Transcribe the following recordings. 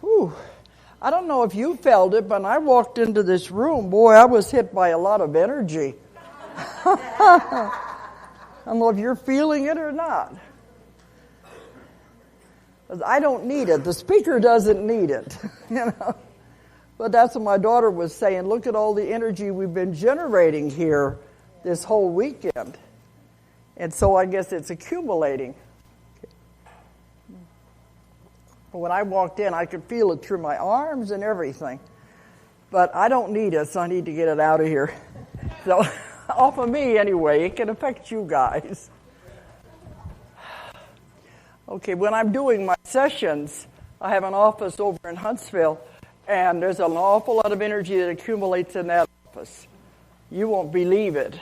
Whew. I don't know if you felt it, but when I walked into this room, boy, I was hit by a lot of energy. I don't know if you're feeling it or not. I don't need it. The speaker doesn't need it, But that's what my daughter was saying. Look at all the energy we've been generating here this whole weekend. And so I guess it's accumulating. When I walked in, I could feel it through my arms and everything. But I don't need it, so I need to get it out of here. So, off of me anyway, it can affect you guys. Okay, when I'm doing my sessions, I have an office over in Huntsville, and there's an awful lot of energy that accumulates in that office. You won't believe it.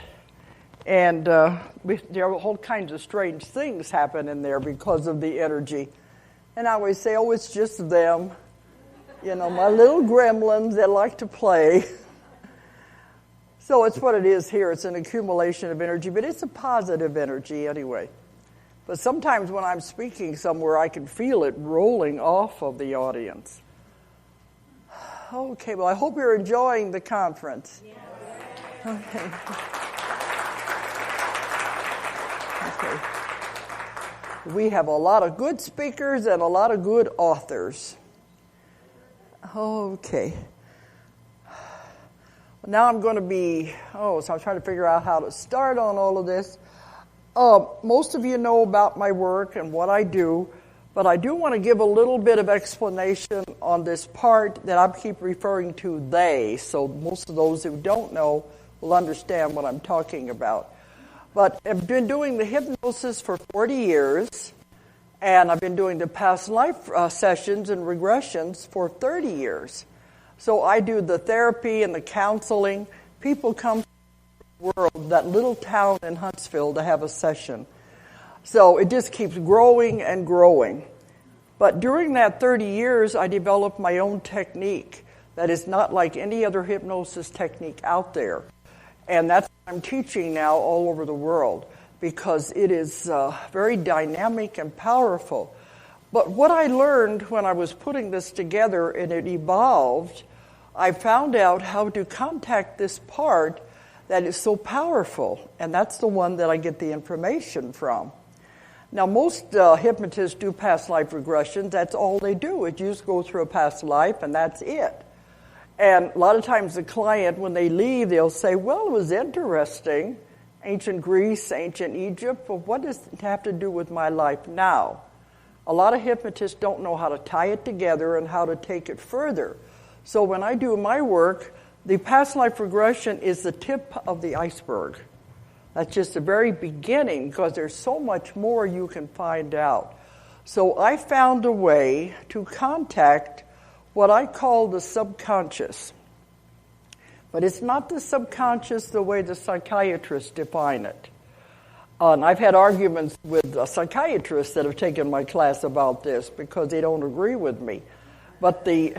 And there are all kinds of strange things happen in there because of the energy. And I always say, oh, it's just them. My little gremlins that like to play. So it's what it is here. It's an accumulation of energy, but it's a positive energy anyway. But sometimes when I'm speaking somewhere, I can feel it rolling off of the audience. Okay, well, I hope you're enjoying the conference. Yes. Okay. We have a lot of good speakers and a lot of good authors. Okay. Now I'm going to be, so I'm trying to figure out how to start on all of this. Most of you know about my work and what I do, but I do want to give a little bit of explanation on this part that I keep referring to they, so most of those who don't know will understand what I'm talking about. But I've been doing the hypnosis for 40 years, and I've been doing the past life sessions and regressions for 30 years. So I do the therapy and the counseling. People come from the world, that little town in Huntsville, to have a session. So it just keeps growing and growing. But during that 30 years, I developed my own technique that is not like any other hypnosis technique out there. And that's what I'm teaching now all over the world because it is very dynamic and powerful. But what I learned when I was putting this together and it evolved, I found out how to contact this part that is so powerful. And that's the one that I get the information from. Now, most hypnotists do past life regressions. That's all they do. Is you just go through a past life, and that's it. And a lot of times the client, when they leave, they'll say, well, it was interesting. Ancient Greece, ancient Egypt, but what does it have to do with my life now? A lot of hypnotists don't know how to tie it together and how to take it further. So when I do my work, the past life regression is the tip of the iceberg. That's just the very beginning because there's so much more you can find out. So I found a way to contact what I call the subconscious. But it's not the subconscious the way the psychiatrists define it. And I've had arguments with psychiatrists that have taken my class about this because they don't agree with me. But the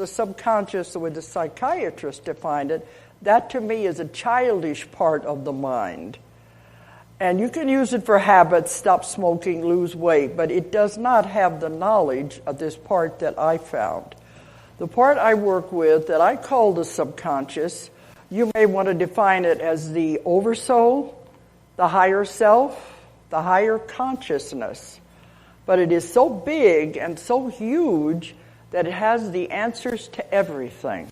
subconscious, the way the psychiatrists defined it, that to me is a childish part of the mind. And you can use it for habits, stop smoking, lose weight, but it does not have the knowledge of this part that I found. The part I work with that I call the subconscious, you may want to define it as the oversoul, the higher self, the higher consciousness. But it is so big and so huge that it has the answers to everything.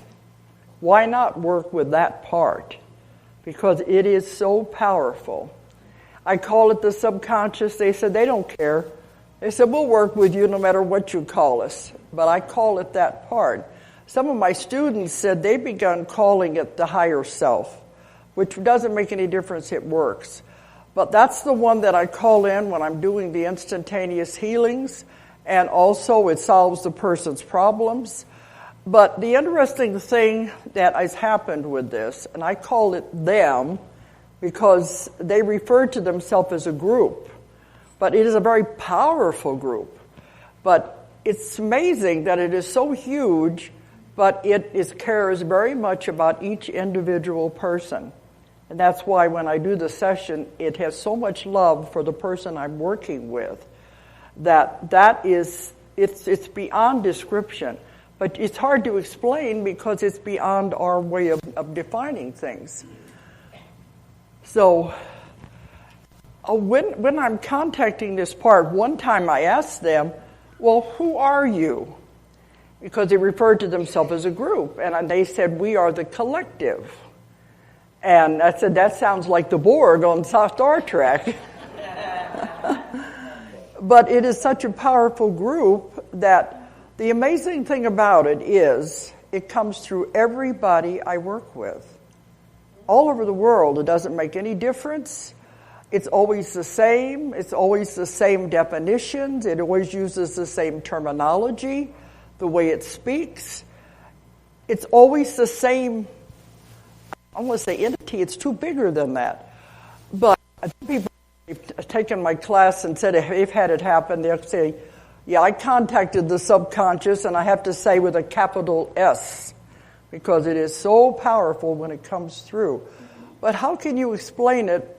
Why not work with that part? Because it is so powerful. I call it the subconscious. They said they don't care. They said, we'll work with you no matter what you call us. But I call it that part. Some of my students said they begun calling it the higher self, which doesn't make any difference. It works. But that's the one that I call in when I'm doing the instantaneous healings. And also it solves the person's problems. But the interesting thing that has happened with this, and I call it them, because they refer to themselves as a group. But it is a very powerful group. But it's amazing that it is so huge, but it cares very much about each individual person. And that's why when I do the session, it has so much love for the person I'm working with. That is it's beyond description. But it's hard to explain because it's beyond our way of defining things. So when I'm contacting this part, one time I asked them, well, who are you? Because they referred to themselves as a group. And they said, we are the collective. And I said, that sounds like the Borg on Star Trek. But it is such a powerful group that the amazing thing about it is it comes through everybody I work with. All over the world, it doesn't make any difference. It's always the same. It's always the same definitions. It always uses the same terminology, the way it speaks. It's always the same, I want to say entity. It's too bigger than that. But people have taken my class and said if they've had it happen, they'll say, yeah, I contacted the subconscious, and I have to say with a capital S, because it is so powerful when it comes through. But how can you explain it?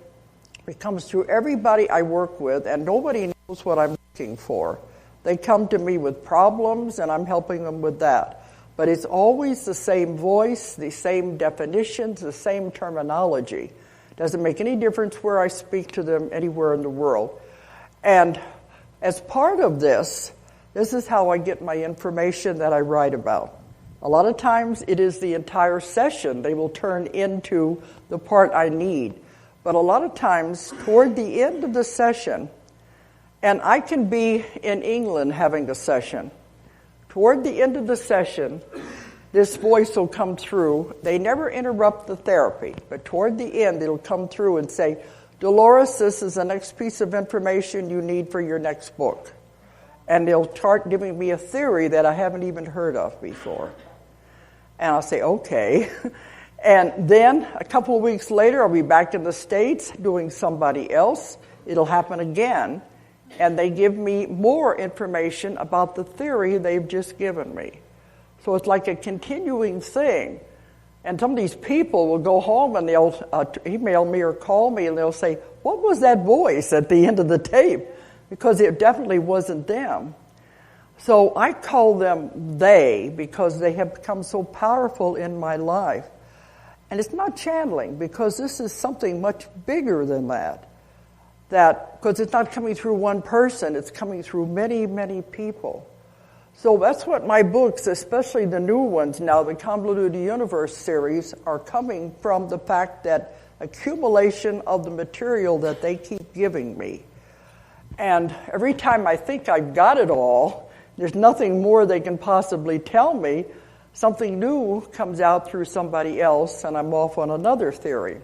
It comes through everybody I work with, and nobody knows what I'm looking for. They come to me with problems, and I'm helping them with that. But it's always the same voice, the same definitions, the same terminology. Doesn't make any difference where I speak to them anywhere in the world. And as part of this is how I get my information that I write about. A lot of times it is the entire session. They will turn into the part I need. But a lot of times toward the end of the session, and I can be in England having a session. Toward the end of the session, this voice will come through. They never interrupt the therapy, but toward the end it'll come through and say, Dolores, this is the next piece of information you need for your next book. And they'll start giving me a theory that I haven't even heard of before. And I'll say, okay. And then a couple of weeks later, I'll be back in the States doing somebody else. It'll happen again. And they give me more information about the theory they've just given me. So it's like a continuing thing. And some of these people will go home and they'll email me or call me and they'll say, what was that voice at the end of the tape? Because it definitely wasn't them. So I call them they because they have become so powerful in my life. And it's not channeling because this is something much bigger than that. Because it's not coming through one person, it's coming through many, many people. So that's what my books, especially the new ones now, the Convoluted Universe series, are coming from the fact that accumulation of the material that they keep giving me. And every time I think I've got it all, there's nothing more they can possibly tell me, something new comes out through somebody else, and I'm off on another theory.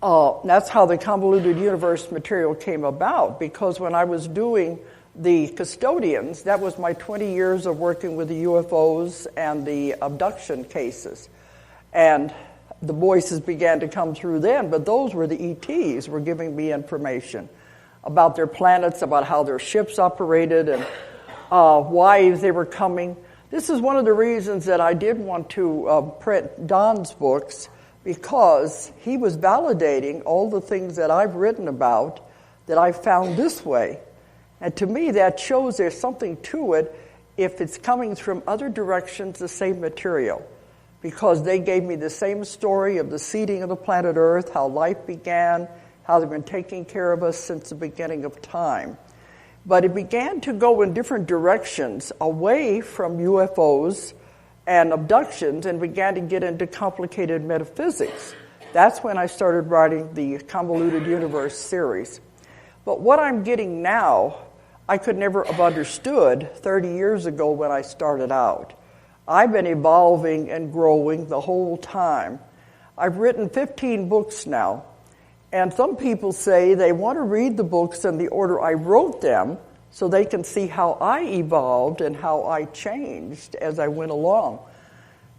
That's how the Convoluted Universe material came about, because when I was doing the custodians, that was my 20 years of working with the UFOs and the abduction cases. And the voices began to come through then, but those were the ETs were giving me information about their planets, about how their ships operated, and why they were coming. This is one of the reasons that I did want to print Don's books, because he was validating all the things that I've written about that I found this way. And to me, that shows there's something to it if it's coming from other directions, the same material. Because they gave me the same story of the seeding of the planet Earth, how life began, how they've been taking care of us since the beginning of time. But it began to go in different directions, away from UFOs and abductions, and began to get into complicated metaphysics. That's when I started writing the Convoluted Universe series. But what I'm getting now, I could never have understood 30 years ago when I started out. I've been evolving and growing the whole time. I've written 15 books now, and some people say they want to read the books in the order I wrote them so they can see how I evolved and how I changed as I went along.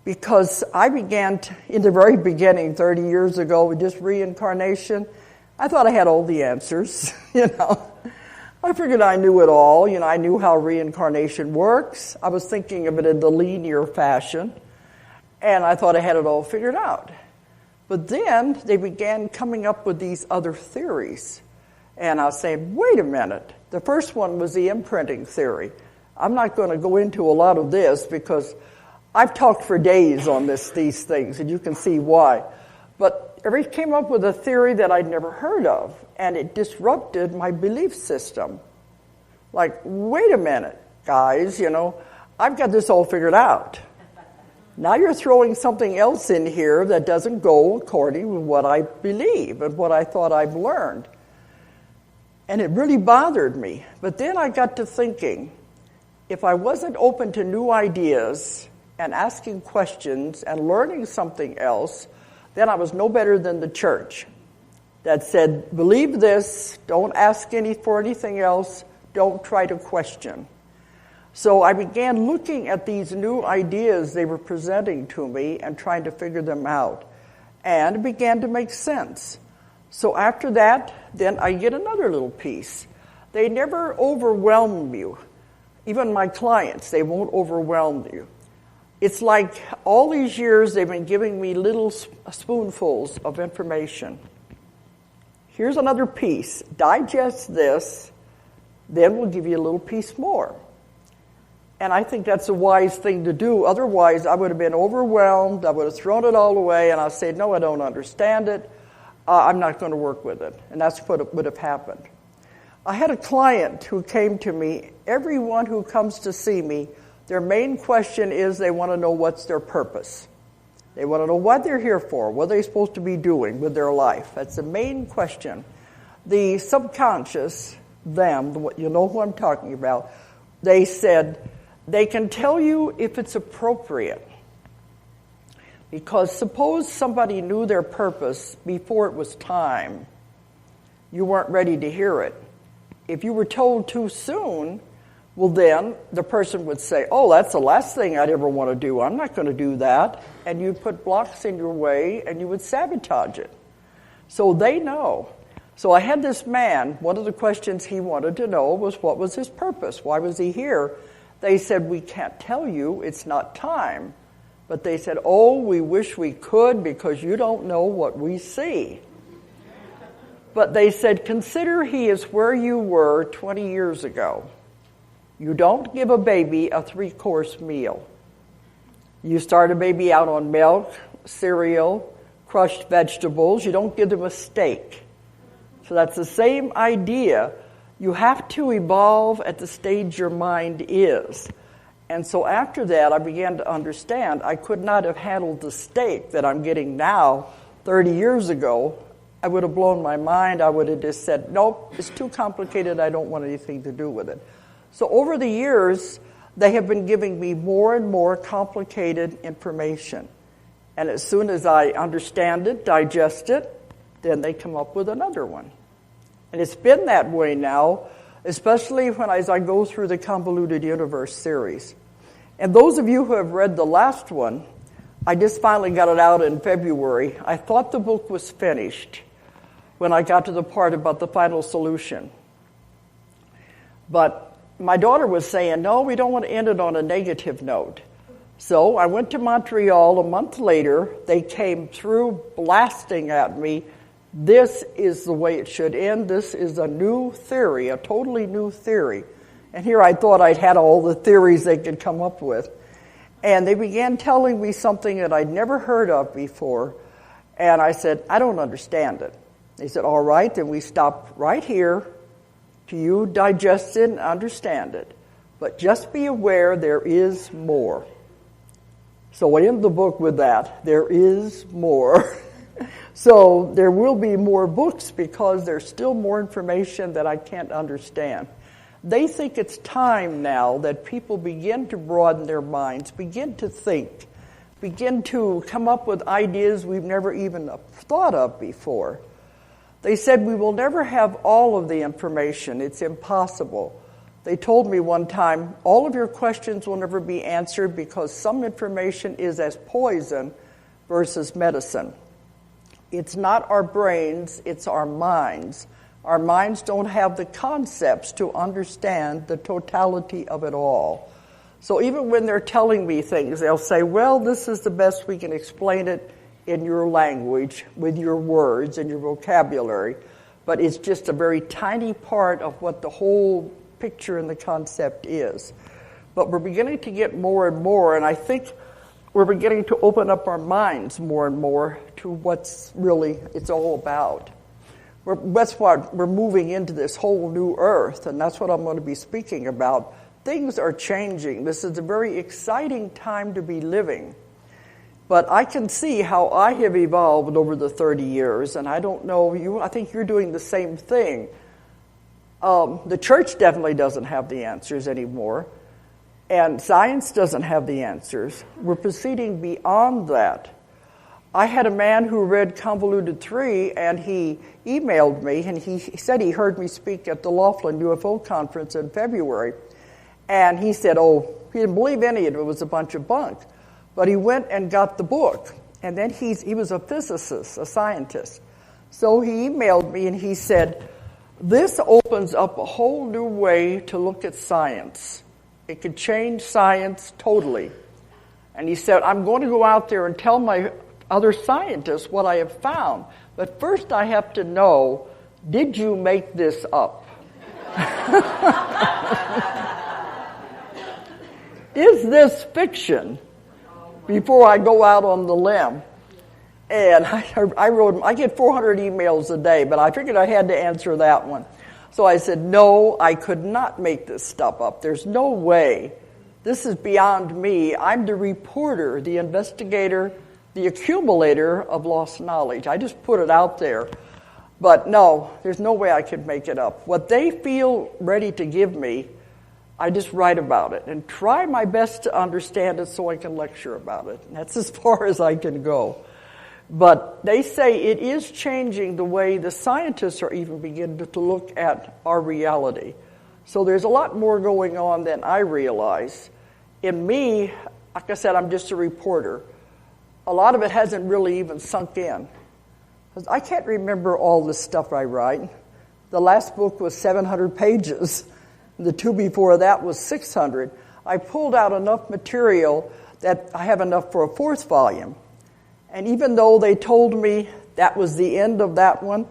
Because I began in the very beginning, 30 years ago, with just reincarnation. I thought I had all the answers, I figured I knew it all. I knew how reincarnation works. I was thinking of it in the linear fashion, and I thought I had it all figured out. But then they began coming up with these other theories, and I was saying, wait a minute. The first one was the imprinting theory. I'm not going to go into a lot of this because I've talked for days on these things, and you can see why. But he came up with a theory that I'd never heard of, and it disrupted my belief system. Like, wait a minute, guys, I've got this all figured out. Now you're throwing something else in here that doesn't go according to what I believe and what I thought I've learned. And it really bothered me. But then I got to thinking, if I wasn't open to new ideas and asking questions and learning something else, then I was no better than the church that said, believe this, don't ask for anything else, don't try to question. So I began looking at these new ideas they were presenting to me and trying to figure them out. And it began to make sense. So after that, then I get another little piece. They never overwhelm you. Even my clients, they won't overwhelm you. It's like all these years they've been giving me little spoonfuls of information. Here's another piece. Digest this, then we'll give you a little piece more. And I think that's a wise thing to do. Otherwise, I would have been overwhelmed. I would have thrown it all away, and I'd say, no, I don't understand it. I'm not going to work with it. And that's what would have happened. I had a client who came to me. Everyone who comes to see me, their main question is they want to know what's their purpose. They want to know what they're here for, what they're supposed to be doing with their life. That's the main question. The subconscious, you know who I'm talking about, they said, they can tell you if it's appropriate. Because suppose somebody knew their purpose before it was time. You weren't ready to hear it. If you were told too soon, well then the person would say, oh, that's the last thing I'd ever want to do. I'm not going to do that. And you'd put blocks in your way and you would sabotage it. So they know. So I had this man, one of the questions he wanted to know was what was his purpose? Why was he here? They said, we can't tell you, it's not time. But they said, oh, we wish we could because you don't know what we see. But they said, consider he is where you were 20 years ago. You don't give a baby a 3-course meal. You start a baby out on milk, cereal, crushed vegetables. You don't give them a steak. So that's the same idea. You have to evolve at the stage your mind is. And so after that, I began to understand I could not have handled the steak that I'm getting now 30 years ago. I would have blown my mind. I would have just said, nope, it's too complicated. I don't want anything to do with it. So over the years, they have been giving me more and more complicated information. And as soon as I understand it, digest it, then they come up with another one. And it's been that way now, especially as I go through the Convoluted Universe series. And those of you who have read the last one, I just finally got it out in February. I thought the book was finished when I got to the part about the final solution. But my daughter was saying, no, we don't want to end it on a negative note. So I went to Montreal a month later. They came through blasting at me. This is the way it should end. This is a new theory, a totally new theory. And here I thought I'd had all the theories they could come up with. And they began telling me something that I'd never heard of before. And I said, I don't understand it. They said, all right, then we stop right here till you digest it and understand it. But just be aware there is more. So I end the book with that. There is more. So there will be more books because there's still more information that I can't understand. They think it's time now that people begin to broaden their minds, begin to think, begin to come up with ideas we've never even thought of before. They said we will never have all of the information. It's impossible. They told me one time, all of your questions will never be answered because some information is as poison versus medicine. It's not our brains, it's our minds. Our minds don't have the concepts to understand the totality of it all. So even when they're telling me things, they'll say, well, this is the best we can explain it in your language, with your words and your vocabulary. but it's just a very tiny part of what the whole picture and the concept is. But we're beginning to get more and more, and I think we're beginning to open up our minds more and more to what's really it's all about. That's why we're moving into this whole new earth, and that's what I'm going to be speaking about. Things are changing. This is a very exciting time to be living. But I can see how I have evolved over the 30 years, and I don't know you. I think you're doing the same thing. The church definitely doesn't have the answers anymore, and science doesn't have the answers. We're proceeding beyond that. I had a man who read Convoluted 3, and he emailed me, and he said he heard me speak at the Laughlin UFO conference in February. And he said, he didn't believe any of it. It was a bunch of bunk. But he went and got the book. And then he was a physicist, a scientist. So he emailed me, and he said, this opens up a whole new way to look at science. It could change science totally. And he said, I'm going to go out there and tell my other scientists what I have found. But first I have to know, did you make this up? Is this fiction? Before I go out on the limb. And I wrote him, I get 400 emails a day, but I figured I had to answer that one. So I said, no, I could not make this stuff up. There's no way. This is beyond me. I'm the reporter, the investigator, the accumulator of lost knowledge. I just put it out there. But no, there's no way I could make it up. What they feel ready to give me, I just write about it and try my best to understand it so I can lecture about it. And that's as far as I can go. But they say it is changing the way the scientists are even beginning to look at our reality. So there's a lot more going on than I realize. In me, like I said, I'm just a reporter. A lot of it hasn't really even sunk in. I can't remember all the stuff I write. The last book was 700 pages. The two before that was 600. I pulled out enough material that I have enough for a fourth volume. And even though they told me that was the end of that one,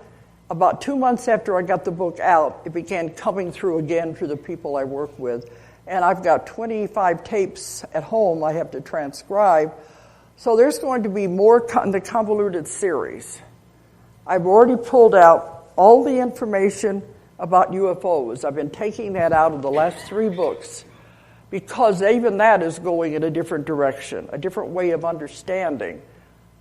about 2 months after I got the book out, it began coming through again through the people I work with. And I've got 25 tapes at home I have to transcribe. So there's going to be more in the Convoluted series. I've already pulled out all the information about UFOs. I've been taking that out of the last 3 books because even that is going in a different direction, a different way of understanding,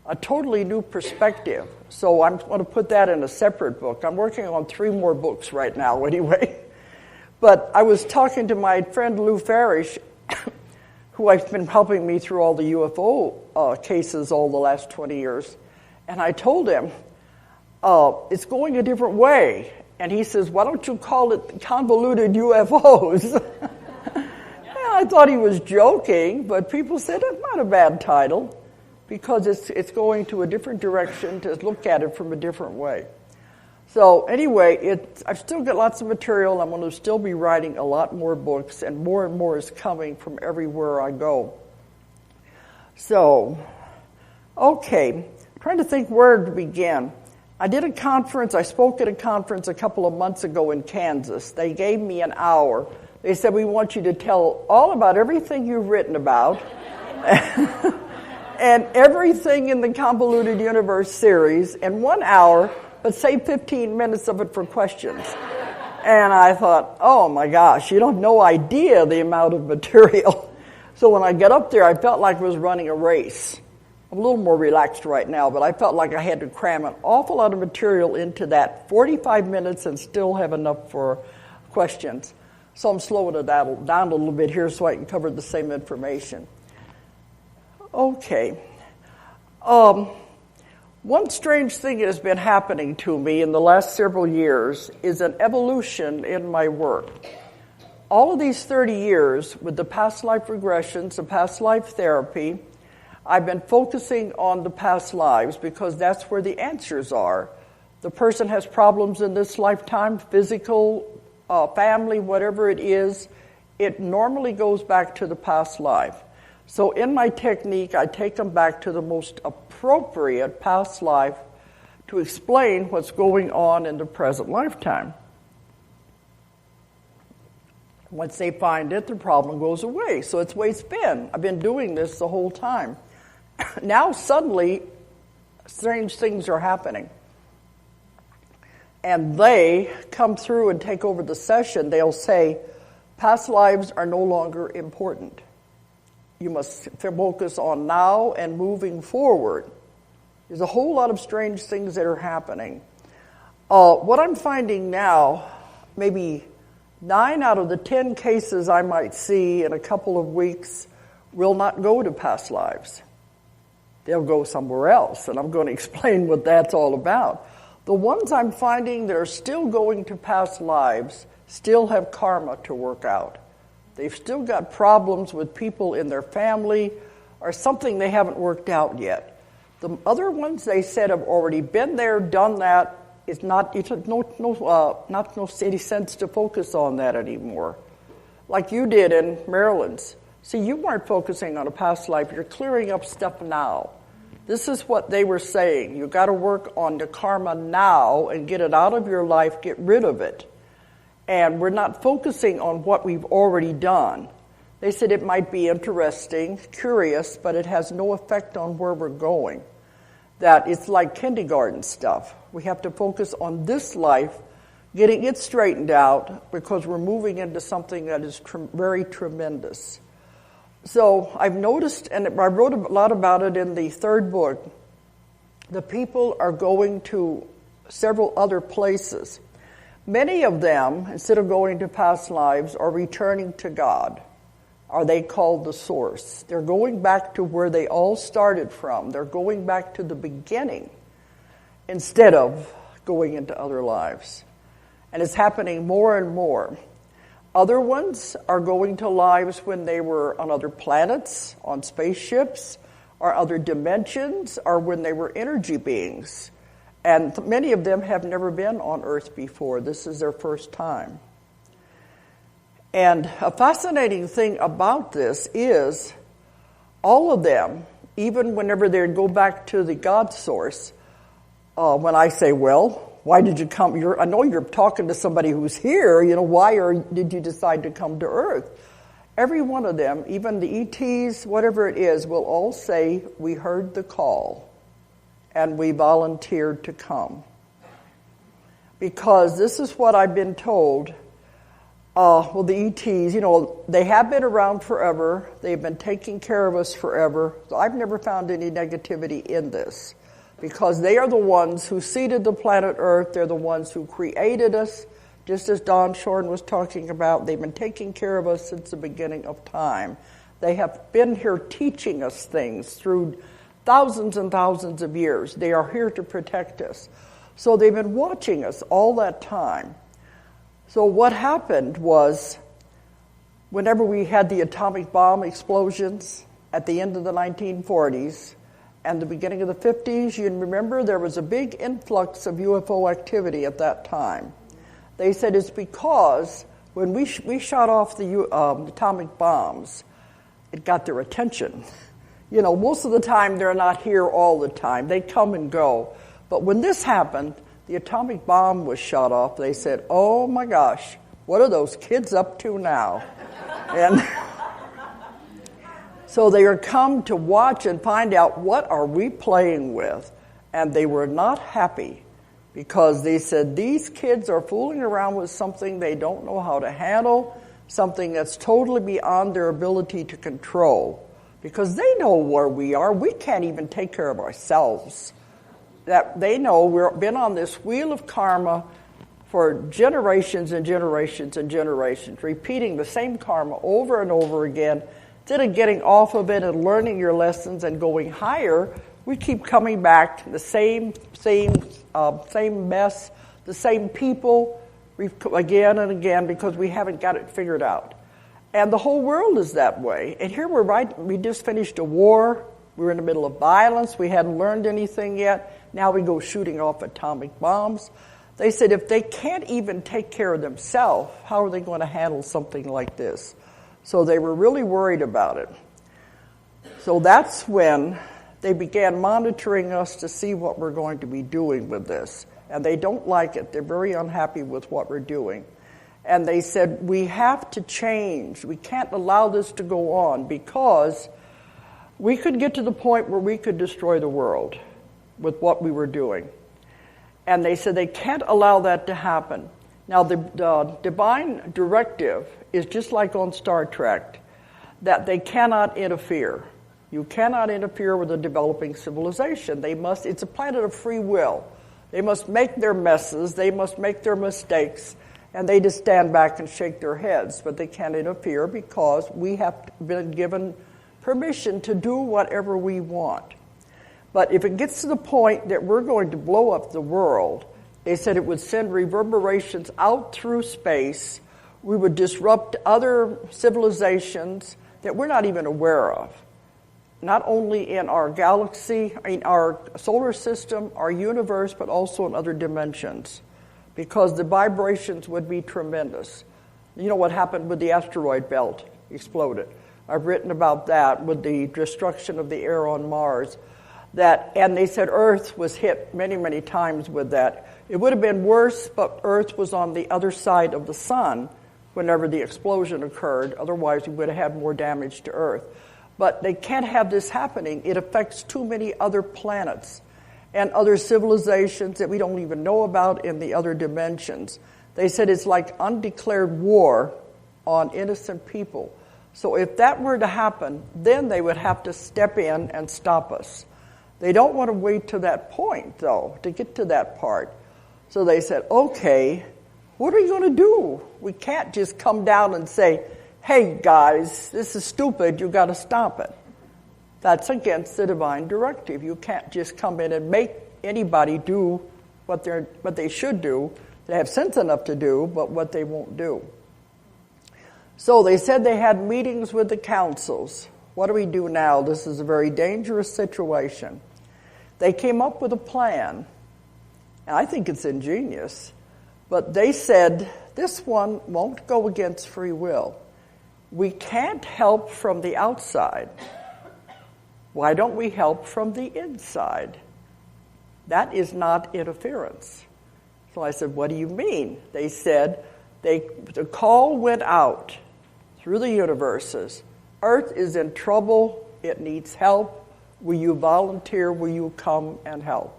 a totally new perspective. So I'm going to put that in a separate book. I'm working on 3 more books right now anyway. But I was talking to my friend Lou Farish, who has been helping me through all the UFO cases all the last 20 years. And I told him, it's going a different way. And he says, why don't you call it Convoluted UFOs? And I thought he was joking, but people said it's not a bad title because it's going to a different direction to look at it from a different way. So anyway, I've still got lots of material. I'm going to still be writing a lot more books, and more is coming from everywhere I go. So, okay, I'm trying to think where to begin. I spoke at a conference a couple of months ago in Kansas. They gave me an hour. They said, we want you to tell all about everything you've written about and everything in the Convoluted Universe series in 1 hour, but save 15 minutes of it for questions. And I thought, oh my gosh, you don't have no idea the amount of material. So when I got up there, I felt like I was running a race. I'm a little more relaxed right now, but I felt like I had to cram an awful lot of material into that 45 minutes and still have enough for questions. So I'm slowing it down a little bit here so I can cover the same information. Okay. One strange thing that has been happening to me in the last several years is an evolution in my work. All of these 30 years with the past life regressions, the past life therapy, I've been focusing on the past lives because that's where the answers are. The person has problems in this lifetime, physical, family, whatever it is, it normally goes back to the past life. So in my technique, I take them back to the most appropriate past life to explain what's going on in the present lifetime. Once they find it, the problem goes away. So it's the way it's been. I've been doing this the whole time. Now suddenly, strange things are happening. And they come through and take over the session. They'll say, past lives are no longer important. You must focus on now and moving forward. There's a whole lot of strange things that are happening. What I'm finding now, maybe 9 out of the 10 cases I might see in a couple of weeks will not go to past lives. They'll go somewhere else, and I'm going to explain what that's all about. The ones I'm finding that are still going to past lives still have karma to work out. They've still got problems with people in their family or something they haven't worked out yet. The other ones they said have already been there, done that. It's not any sense to focus on that anymore. Like you did in Maryland's. See, you weren't focusing on a past life. You're clearing up stuff now. This is what they were saying. You got to work on the karma now and get it out of your life, get rid of it. And we're not focusing on what we've already done. They said it might be interesting, curious, but it has no effect on where we're going. That it's like kindergarten stuff. We have to focus on this life, getting it straightened out, because we're moving into something that is very tremendous. So I've noticed, and I wrote a lot about it in the third book, the people are going to several other places. Many of them, instead of going to past lives, are returning to God. Are they called the source? They're going back to where they all started from. They're going back to the beginning instead of going into other lives. And it's happening more and more. Other ones are going to lives when they were on other planets, on spaceships, or other dimensions, or when they were energy beings. And many of them have never been on Earth before. This is their first time. And a fascinating thing about this is all of them, even whenever they go back to the God source, when I say, well, why did you come? I know you're talking to somebody who's here. Why did you decide to come to Earth? Every one of them, even the ETs, whatever it is, will all say, we heard the call and we volunteered to come. Because this is what I've been told. The ETs, they have been around forever. They've been taking care of us forever. So I've never found any negativity in this. Because they are the ones who seeded the planet Earth. They're the ones who created us, just as Don Shorn was talking about. They've been taking care of us since the beginning of time. They have been here teaching us things through thousands and thousands of years. They are here to protect us. So they've been watching us all that time. So what happened was, whenever we had the atomic bomb explosions at the end of the 1940s, and the beginning of the 50s, you remember there was a big influx of UFO activity at that time. They said it's because when we shot off the atomic bombs, it got their attention. Most of the time they're not here all the time. They come and go. But when this happened, the atomic bomb was shot off. They said, oh my gosh, what are those kids up to now? And so they are come to watch and find out, what are we playing with? And they were not happy because they said, these kids are fooling around with something they don't know how to handle, something that's totally beyond their ability to control. Because they know where we are. We can't even take care of ourselves. That they know we've been on this wheel of karma for generations and generations and generations, repeating the same karma over and over again. Instead of getting off of it and learning your lessons and going higher, we keep coming back to the same mess, the same people again and again because we haven't got it figured out. And the whole world is that way. And here we just finished a war. We were in the middle of violence. We hadn't learned anything yet. Now we go shooting off atomic bombs. They said if they can't even take care of themselves, how are they going to handle something like this? So they were really worried about it. So that's when they began monitoring us to see what we're going to be doing with this. And they don't like it. They're very unhappy with what we're doing. And they said, we have to change. We can't allow this to go on because we could get to the point where we could destroy the world with what we were doing. And they said they can't allow that to happen. Now, the divine directive is just like on Star Trek, that they cannot interfere. You cannot interfere with a developing civilization. It's a planet of free will. They must make their messes, they must make their mistakes, and they just stand back and shake their heads. But they can't interfere because we have been given permission to do whatever we want. But if it gets to the point that we're going to blow up the world, they said it would send reverberations out through space. We would disrupt other civilizations that we're not even aware of. Not only in our galaxy, in our solar system, our universe, but also in other dimensions, because the vibrations would be tremendous. You know what happened with the asteroid belt? Exploded. I've written about that with the destruction of the air on Mars. And they said Earth was hit many, many times with that. It would have been worse, but Earth was on the other side of the sun whenever the explosion occurred. Otherwise, we would have had more damage to Earth. But they can't have this happening. It affects too many other planets and other civilizations that we don't even know about in the other dimensions. They said it's like undeclared war on innocent people. So if that were to happen, then they would have to step in and stop us. They don't want to wait to that point, though, to get to that part. So they said, okay, what are you going to do? We can't just come down and say, hey, guys, this is stupid, you've got to stop it. That's against the divine directive. You can't just come in and make anybody do what they should do. They have sense enough to do, but what they won't do. So they said they had meetings with the councils. What do we do now? This is a very dangerous situation. They came up with a plan, and I think it's ingenious, but they said this one won't go against free will. We can't help from the outside. Why don't we help from the inside? That is not interference. So I said, what do you mean? They said the call went out through the universes. Earth is in trouble. It needs help. Will you volunteer? Will you come and help?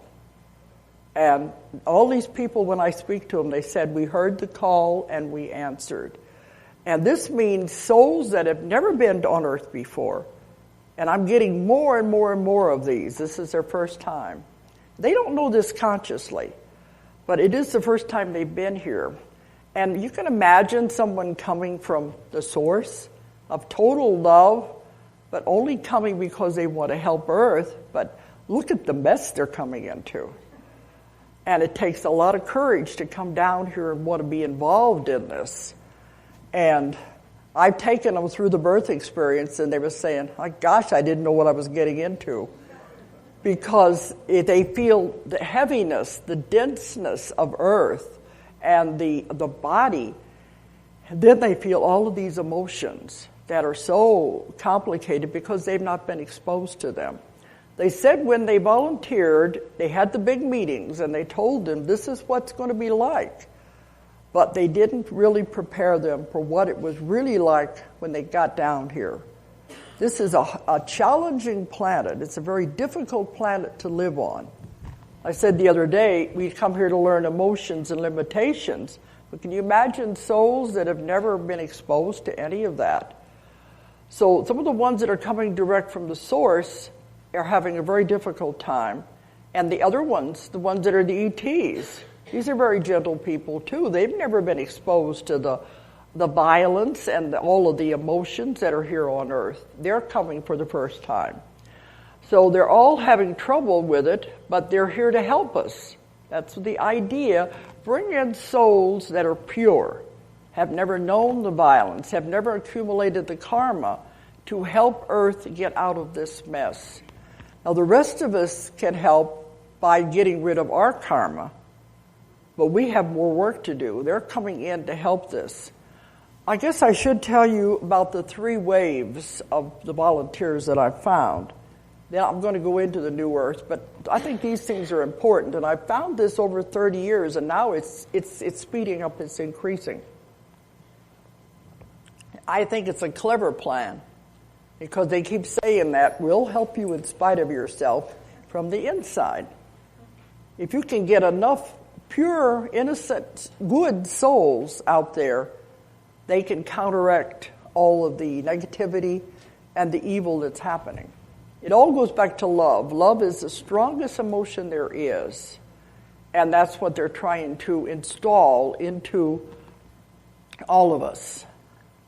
And all these people, when I speak to them, they said, we heard the call and we answered. And this means souls that have never been on Earth before. And I'm getting more and more and more of these. This is their first time. They don't know this consciously, but it is the first time they've been here. And you can imagine someone coming from the source of total love, but only coming because they want to help Earth. But look at the mess they're coming into. And it takes a lot of courage to come down here and want to be involved in this. And I've taken them through the birth experience, and they were saying, oh, gosh, I didn't know what I was getting into. Because they feel the heaviness, the denseness of Earth and the body. And then they feel all of these emotions that are so complicated because they've not been exposed to them. They said when they volunteered, they had the big meetings, and they told them this is what's going to be like. But they didn't really prepare them for what it was really like when they got down here. This is a challenging planet. It's a very difficult planet to live on. I said the other day, we come here to learn emotions and limitations. But can you imagine souls that have never been exposed to any of that? So some of the ones that are coming direct from the source are having a very difficult time. And the other ones, the ones that are the ETs, these are very gentle people, too. They've never been exposed to the violence and all of the emotions that are here on Earth. They're coming for the first time. So they're all having trouble with it, but they're here to help us. That's the idea. Bring in souls that are pure, have never known the violence, have never accumulated the karma, to help Earth get out of this mess. Now, the rest of us can help by getting rid of our karma. But we have more work to do. They're coming in to help this. I guess I should tell you about the 3 waves of the volunteers that I've found. then I'm going to go into the new earth. But I think these things are important, and I've found this over 30 years, and now it's speeding up, it's increasing. I think it's a clever plan, because they keep saying that we'll help you in spite of yourself from the inside. If you can get enough pure, innocent, good souls out there, they can counteract all of the negativity and the evil that's happening. It all goes back to love. Love is the strongest emotion there is, and that's what they're trying to install into all of us.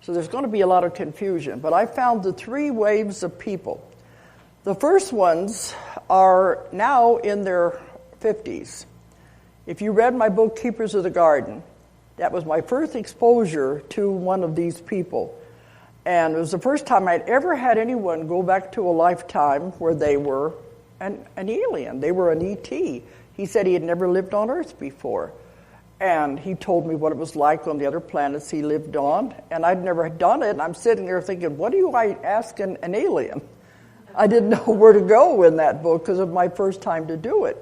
So there's going to be a lot of confusion, but I found the 3 waves of people. The first ones are now in their 50s. If you read my book, Keepers of the Garden, that was my first exposure to one of these people. And it was the first time I'd ever had anyone go back to a lifetime where they were an alien. They were an ET. He said he had never lived on Earth before. And he told me what it was like on the other planets he lived on. And I'd never done it. And I'm sitting there thinking, what do I ask an alien? I didn't know where to go in that book because it was my first time to do it.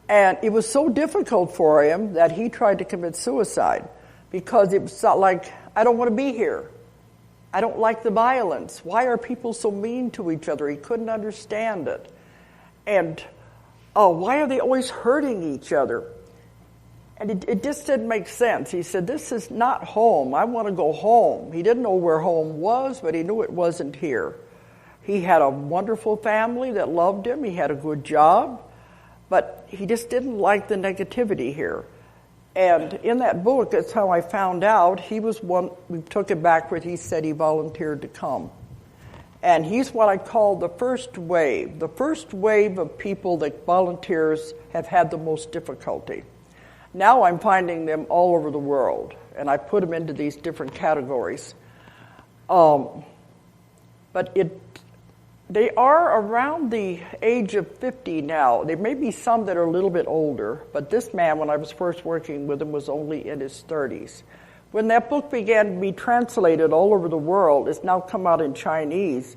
And it was so difficult for him that he tried to commit suicide because it was like, I don't want to be here. I don't like the violence. Why are people so mean to each other? He couldn't understand it. And, why are they always hurting each other? And it just didn't make sense. He said, this is not home. I want to go home. He didn't know where home was, but he knew it wasn't here. He had a wonderful family that loved him. He had a good job. But he just didn't like the negativity here. And in that book, that's how I found out. He was one, we took it backward, he said he volunteered to come. And he's what I call the first wave. The first wave of people that volunteers have had the most difficulty. Now I'm finding them all over the world, and I put them into these different categories. But they are around the age of 50 now. There may be some that are a little bit older, but this man, when I was first working with him, was only in his 30s. When that book began to be translated all over the world, it's now come out in Chinese,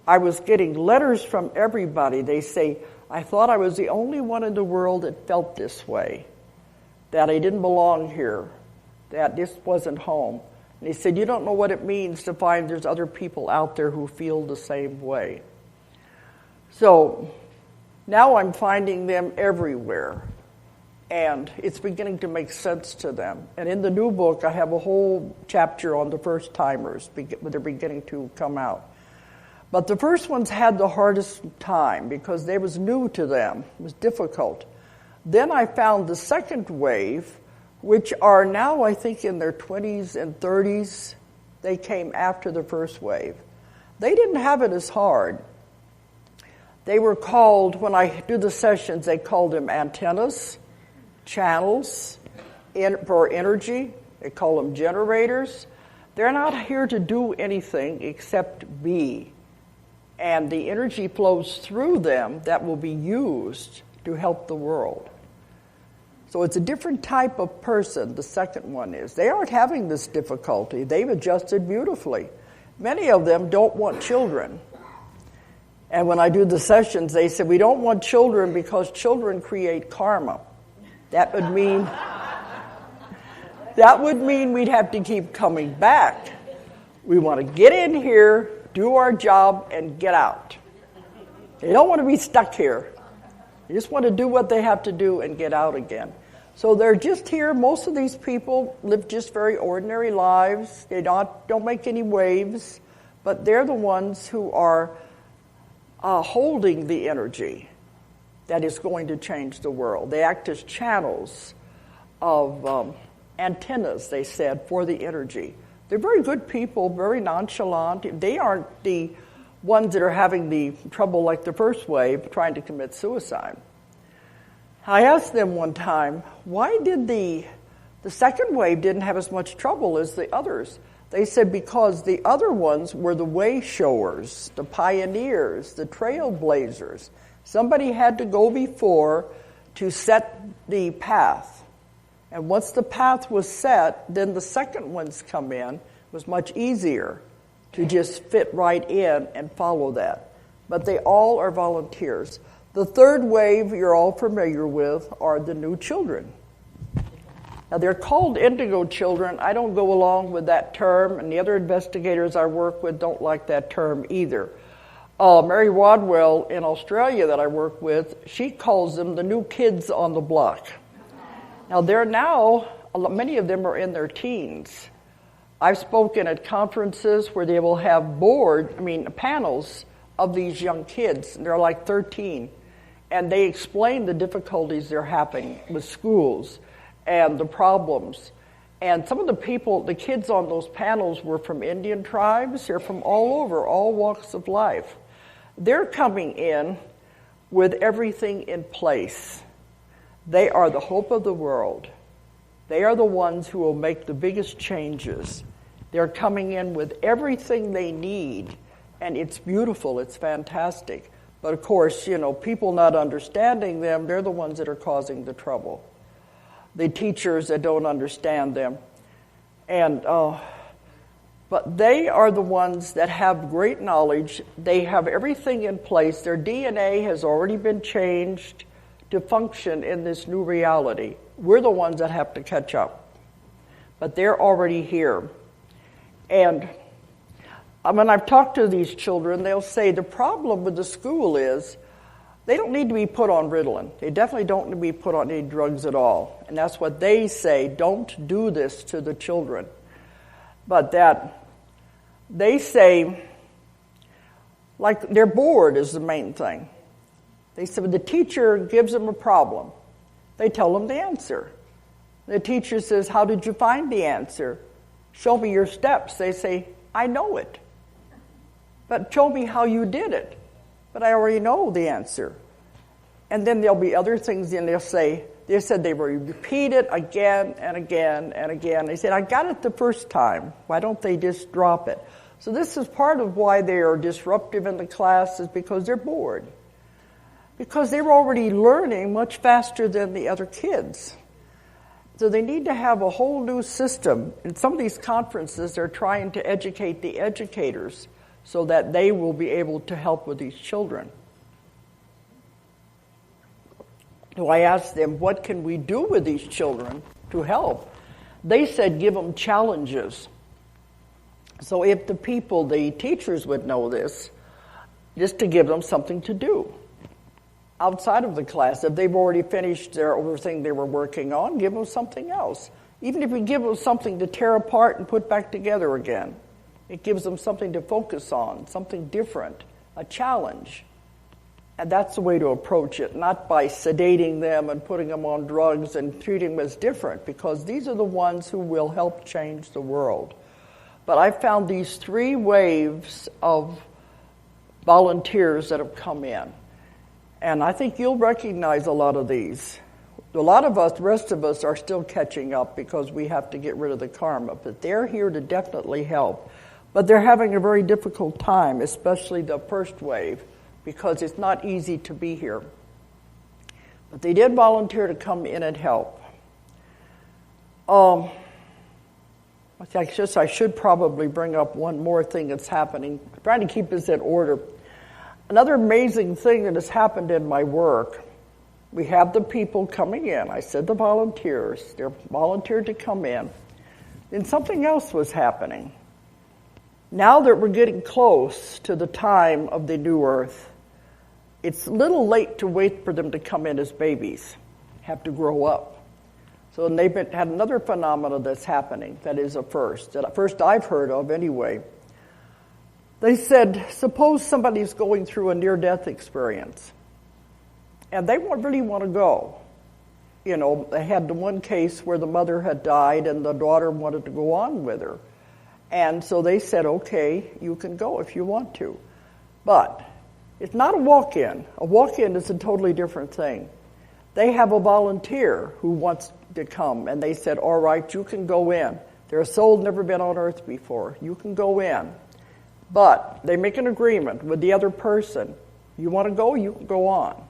I was getting letters from everybody. They say, I thought I was the only one in the world that felt this way, that I didn't belong here, that this wasn't home. And he said, you don't know what it means to find there's other people out there who feel the same way. So now I'm finding them everywhere, and it's beginning to make sense to them. And in the new book, I have a whole chapter on the first-timers. They're beginning to come out. But the first ones had the hardest time because they was new to them. It was difficult. Then I found the second wave, which are now, I think, in their 20s and 30s. They came after the first wave. They didn't have it as hard. They were called, when I do the sessions, they called them antennas, channels for energy. They call them generators. They're not here to do anything except be. And the energy flows through them that will be used to help the world. So it's a different type of person, the second one is. They aren't having this difficulty. They've adjusted beautifully. Many of them don't want children. And when I do the sessions, they said, we don't want children because children create karma. That would mean we'd have to keep coming back. We want to get in here, do our job, and get out. They don't want to be stuck here. They just want to do what they have to do and get out again. So they're just here. Most of these people live just very ordinary lives. They don't make any waves, but they're the ones who are holding the energy that is going to change the world. They act as channels of antennas, they said, for the energy. They're very good people, very nonchalant. They aren't the ones that are having the trouble like the first wave, trying to commit suicide. I asked them one time, why did the second wave didn't have as much trouble as the others? They said because the other ones were the way showers, the pioneers, the trailblazers. Somebody had to go before to set the path. And once the path was set, then the second ones come in. It was much easier to just fit right in and follow that. but they all are volunteers. The third wave you're all familiar with are the new children. Now, they're called indigo children. I don't go along with that term, and the other investigators I work with don't like that term either. Mary Wadwell in Australia that I work with, she calls them the new kids on the block. Now, many of them are in their teens. I've spoken at conferences where they will have panels of these young kids. They're like 13. And they explain the difficulties they're having with schools and the problems. And some of the kids on those panels were from Indian tribes. They're from all over, all walks of life. They're coming in with everything in place. They are the hope of the world. They are the ones who will make the biggest changes. They're coming in with everything they need, and it's beautiful, it's fantastic. But of course, people not understanding them, they're the ones that are causing the trouble. The teachers that don't understand them. But they are the ones that have great knowledge. They have everything in place. Their DNA has already been changed to function in this new reality. We're the ones that have to catch up. But they're already here. And when I've talked to these children, they'll say the problem with the school is they don't need to be put on Ritalin. They definitely don't need to be put on any drugs at all. And that's what they say, don't do this to the children. But that they say, like, they're bored is the main thing. They said, when the teacher gives them a problem, they tell them the answer. The teacher says, how did you find the answer? Show me your steps. They say, I know it. But show me how you did it. But I already know the answer. And then there'll be other things, and they said they will repeat it again and again and again. They said, I got it the first time. Why don't they just drop it? So this is part of why they are disruptive in the class, is because they're bored. Because they were already learning much faster than the other kids. So they need to have a whole new system. In some of these conferences, they're trying to educate the educators so that they will be able to help with these children. So I asked them, what can we do with these children to help? They said, give them challenges. So if the teachers would know this, just to give them something to do outside of the class. If they've already finished their other thing they were working on, give them something else. Even if we give them something to tear apart and put back together again, it gives them something to focus on, something different, a challenge. And that's the way to approach it, not by sedating them and putting them on drugs and treating them as different, because these are the ones who will help change the world. But I found these 3 waves of volunteers that have come in. And I think you'll recognize a lot of these. A lot of us, the rest of us, are still catching up because we have to get rid of the karma. But they're here to definitely help. But they're having a very difficult time, especially the first wave, because it's not easy to be here. But they did volunteer to come in and help. I should probably bring up one more thing that's happening. I'm trying to keep this in order. Another amazing thing that has happened in my work, we have the people coming in. I said the volunteers. They're volunteered to come in. Then something else was happening. Now that we're getting close to the time of the new earth, it's a little late to wait for them to come in as babies, have to grow up. So they've had another phenomenon that's happening that is a first, that first I've heard of anyway. They said, suppose somebody's going through a near-death experience, and they really want to go. They had the one case where the mother had died and the daughter wanted to go on with her. And so they said, okay, you can go if you want to. But it's not a walk-in. A walk-in is a totally different thing. They have a volunteer who wants to come, and they said, all right, you can go in. Their soul never been on earth before. You can go in. But they make an agreement with the other person. You want to go, you can go on.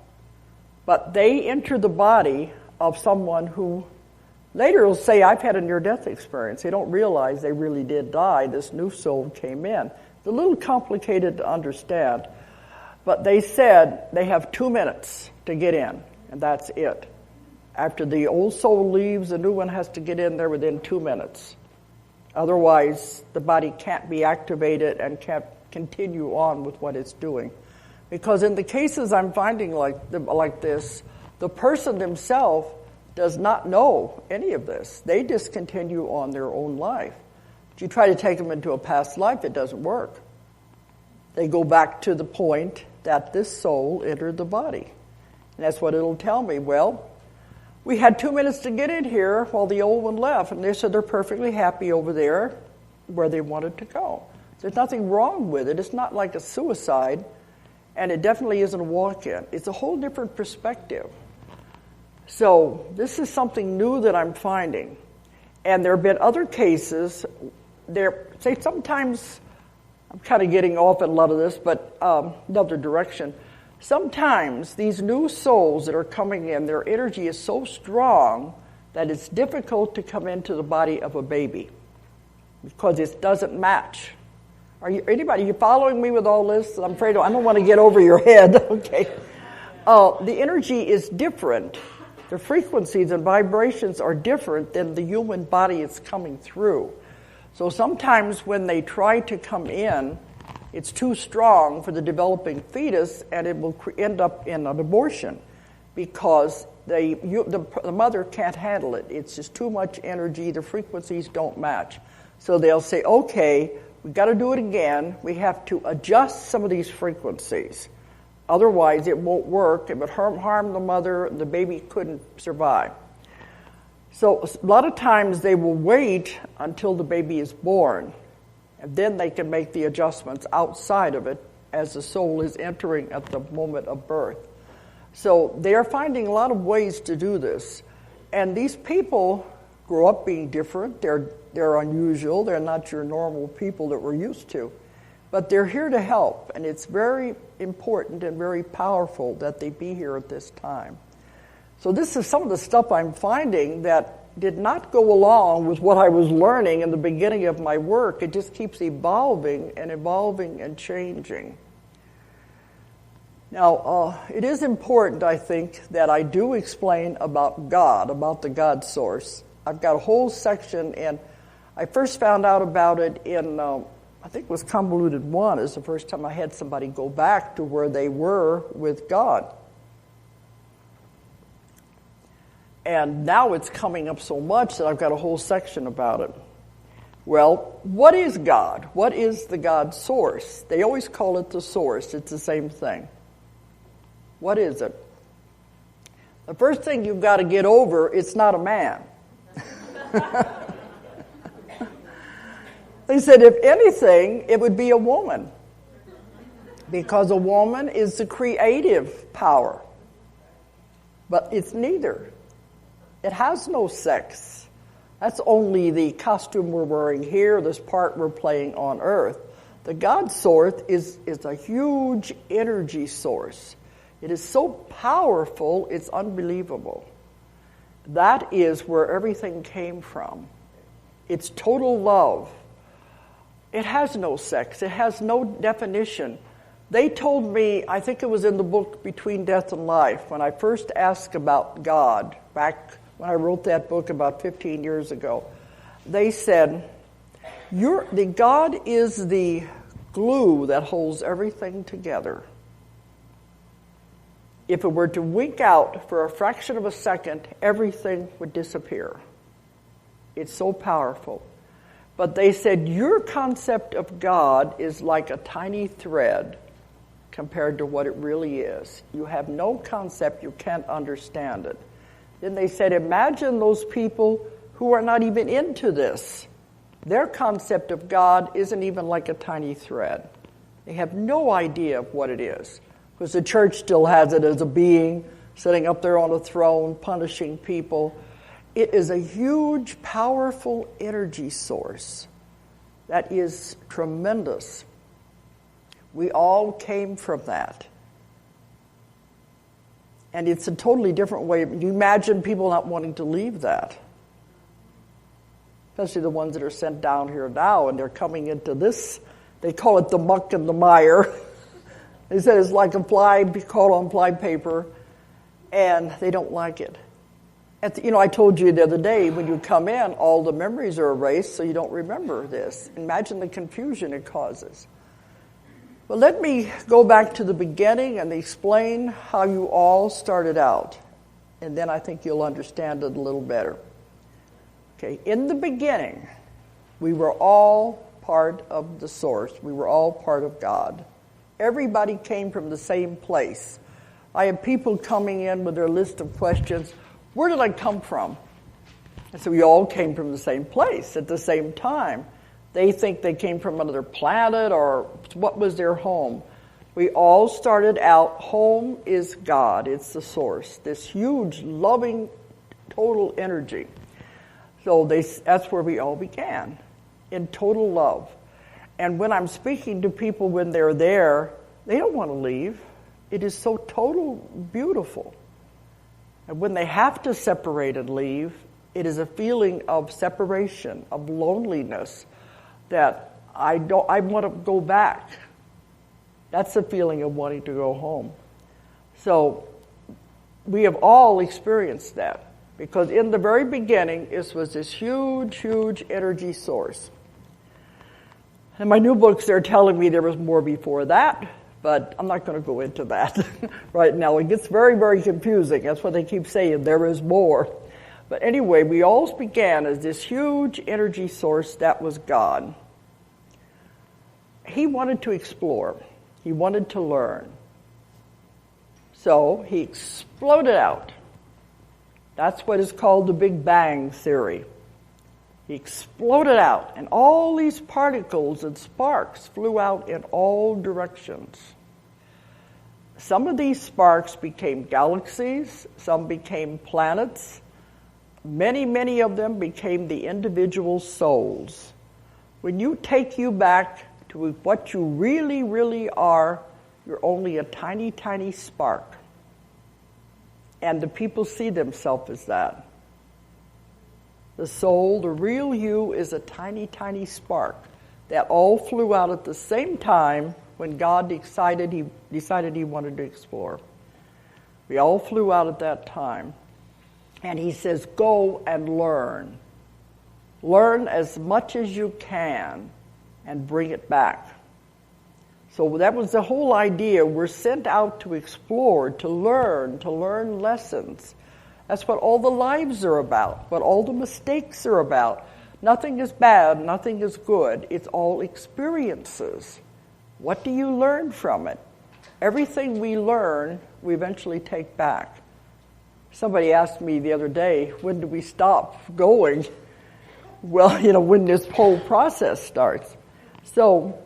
But they enter the body of someone who later will say, I've had a near-death experience. They don't realize they really did die. This new soul came in. It's a little complicated to understand. But they said they have 2 minutes to get in, and that's it. After the old soul leaves, the new one has to get in there within 2 minutes. Otherwise, the body can't be activated and can't continue on with what it's doing. Because in the cases I'm finding like this, the person themselves does not know any of this. They just continue on their own life. If you try to take them into a past life, it doesn't work. They go back to the point that this soul entered the body. And that's what it'll tell me. Well, we had 2 minutes to get in here while the old one left, and they said they're perfectly happy over there where they wanted to go. There's nothing wrong with it. It's not like a suicide, and it definitely isn't a walk-in. It's a whole different perspective. So this is something new that I'm finding. And there have been other cases. Sometimes, I'm kind of getting off in a lot of this, but another direction. Sometimes these new souls that are coming in, their energy is so strong that it's difficult to come into the body of a baby because it doesn't match. Are you following me with all this? I'm afraid I don't want to get over your head. Okay. The energy is different. The frequencies and vibrations are different than the human body it's coming through. So sometimes when they try to come in, it's too strong for the developing fetus, and it will end up in an abortion because the mother can't handle it. It's just too much energy. The frequencies don't match. So they'll say, okay, we've got to do it again. We have to adjust some of these frequencies. Otherwise, it won't work. It would harm the mother, and the baby couldn't survive. So a lot of times they will wait until the baby is born, and then they can make the adjustments outside of it as the soul is entering at the moment of birth. So they are finding a lot of ways to do this. And these people grow up being different. They're unusual. They're not your normal people that we're used to. But they're here to help, and it's very important and very powerful that they be here at this time. So this is some of the stuff I'm finding that did not go along with what I was learning in the beginning of my work. It just keeps evolving and changing. Now, it is important, I think, that I do explain about God, about the God source. I've got a whole section, and I first found out about it in, I think it was Convoluted 1 is the first time I had somebody go back to where they were with God. And now it's coming up so much that I've got a whole section about it. Well, what is God? What is the God source? They always call it the source. It's the same thing. What is it? The first thing you've got to get over, it's not a man. They said, if anything, it would be a woman. Because a woman is the creative power. But it's neither. It has no sex. That's only the costume we're wearing here, this part we're playing on earth. The God source is a huge energy source. It is so powerful, it's unbelievable. That is where everything came from. It's total love. It has no sex. It has no definition. They told me, I think it was in the book Between Death and Life, when I first asked about God, back when I wrote that book about 15 years ago, they said, the God is the glue that holds everything together. If it were to wink out for a fraction of a second, everything would disappear. It's so powerful. But they said, your concept of God is like a tiny thread compared to what it really is. You have no concept, you can't understand it. Then they said, imagine those people who are not even into this. Their concept of God isn't even like a tiny thread. They have no idea of what it is. Because the church still has it as a being sitting up there on a throne, punishing people. It is a huge, powerful energy source that is tremendous. We all came from that. And it's a totally different way. You imagine people not wanting to leave that. Especially the ones that are sent down here now, and they're coming into this. They call it the muck and the mire. They said it's like a fly caught on fly paper, and they don't like it. I told you the other day, when you come in, all the memories are erased, so you don't remember this. Imagine the confusion it causes. But let me go back to the beginning and explain how you all started out. And then I think you'll understand it a little better. Okay, in the beginning, we were all part of the source. We were all part of God. Everybody came from the same place. I have people coming in with their list of questions. Where did I come from? And so we all came from the same place at the same time. They think they came from another planet, or what was their home? We all started out, home is God. It's the source, this huge, loving, total energy. So that's where we all began, in total love. And when I'm speaking to people when they're there, they don't want to leave. It is so total beautiful. And when they have to separate and leave, it is a feeling of separation, of loneliness, that I want to go back. That's the feeling of wanting to go home. So we have all experienced that, because in the very beginning, it was this huge, huge energy source. In my new books, they're telling me there was more before that, but I'm not going to go into that right now. It gets very, very confusing. That's what they keep saying, there is more. But anyway, we all began as this huge energy source that was God. He wanted to explore. He wanted to learn. So he exploded out. That's what is called the Big Bang theory. He exploded out, and all these particles and sparks flew out in all directions. Some of these sparks became galaxies, some became planets. Many, many of them became the individual souls. When you take you back to what you really, really are, you're only a tiny, tiny spark. And the people see themselves as that. The soul, the real you, is a tiny, tiny spark that all flew out at the same time when God decided he wanted to explore. We all flew out at that time. And he says, go and learn. Learn as much as you can and bring it back. So that was the whole idea. We're sent out to explore, to learn lessons. That's what all the lives are about, what all the mistakes are about. Nothing is bad, nothing is good. It's all experiences. What do you learn from it? Everything we learn, we eventually take back. Somebody asked me the other day, when do we stop going? Well, when this whole process starts. So,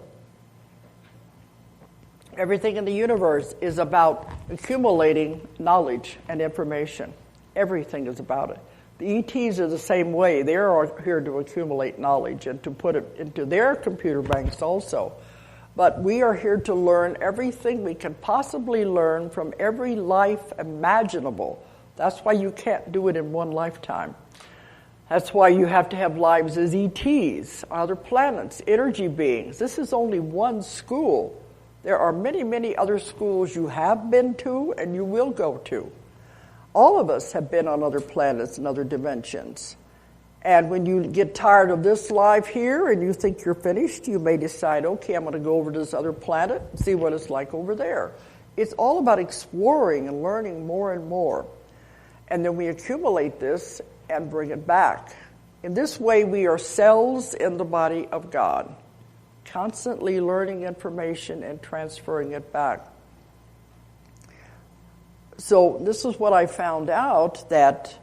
everything in the universe is about accumulating knowledge and information. Everything is about it. The ETs are the same way. They're here to accumulate knowledge and to put it into their computer banks also. But we are here to learn everything we can possibly learn from every life imaginable. That's why you can't do it in one lifetime. That's why you have to have lives as ETs, other planets, energy beings. This is only one school. There are many, many other schools you have been to and you will go to. All of us have been on other planets and other dimensions. And when you get tired of this life here and you think you're finished, you may decide, okay, I'm going to go over to this other planet and see what it's like over there. It's all about exploring and learning more and more. And then we accumulate this and bring it back. In this way, we are cells in the body of God, constantly learning information and transferring it back. So this is what I found out, that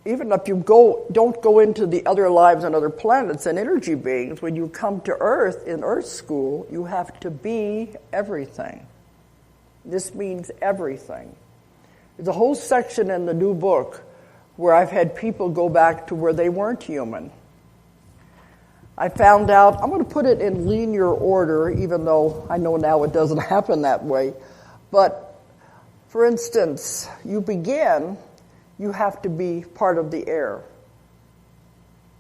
even if you don't go into the other lives on other planets and energy beings, when you come to Earth, in Earth school, you have to be everything. This means everything. There's a whole section in the new book where I've had people go back to where they weren't human. I found out, I'm going to put it in linear order, even though I know now it doesn't happen that way. But, for instance, you have to be part of the air.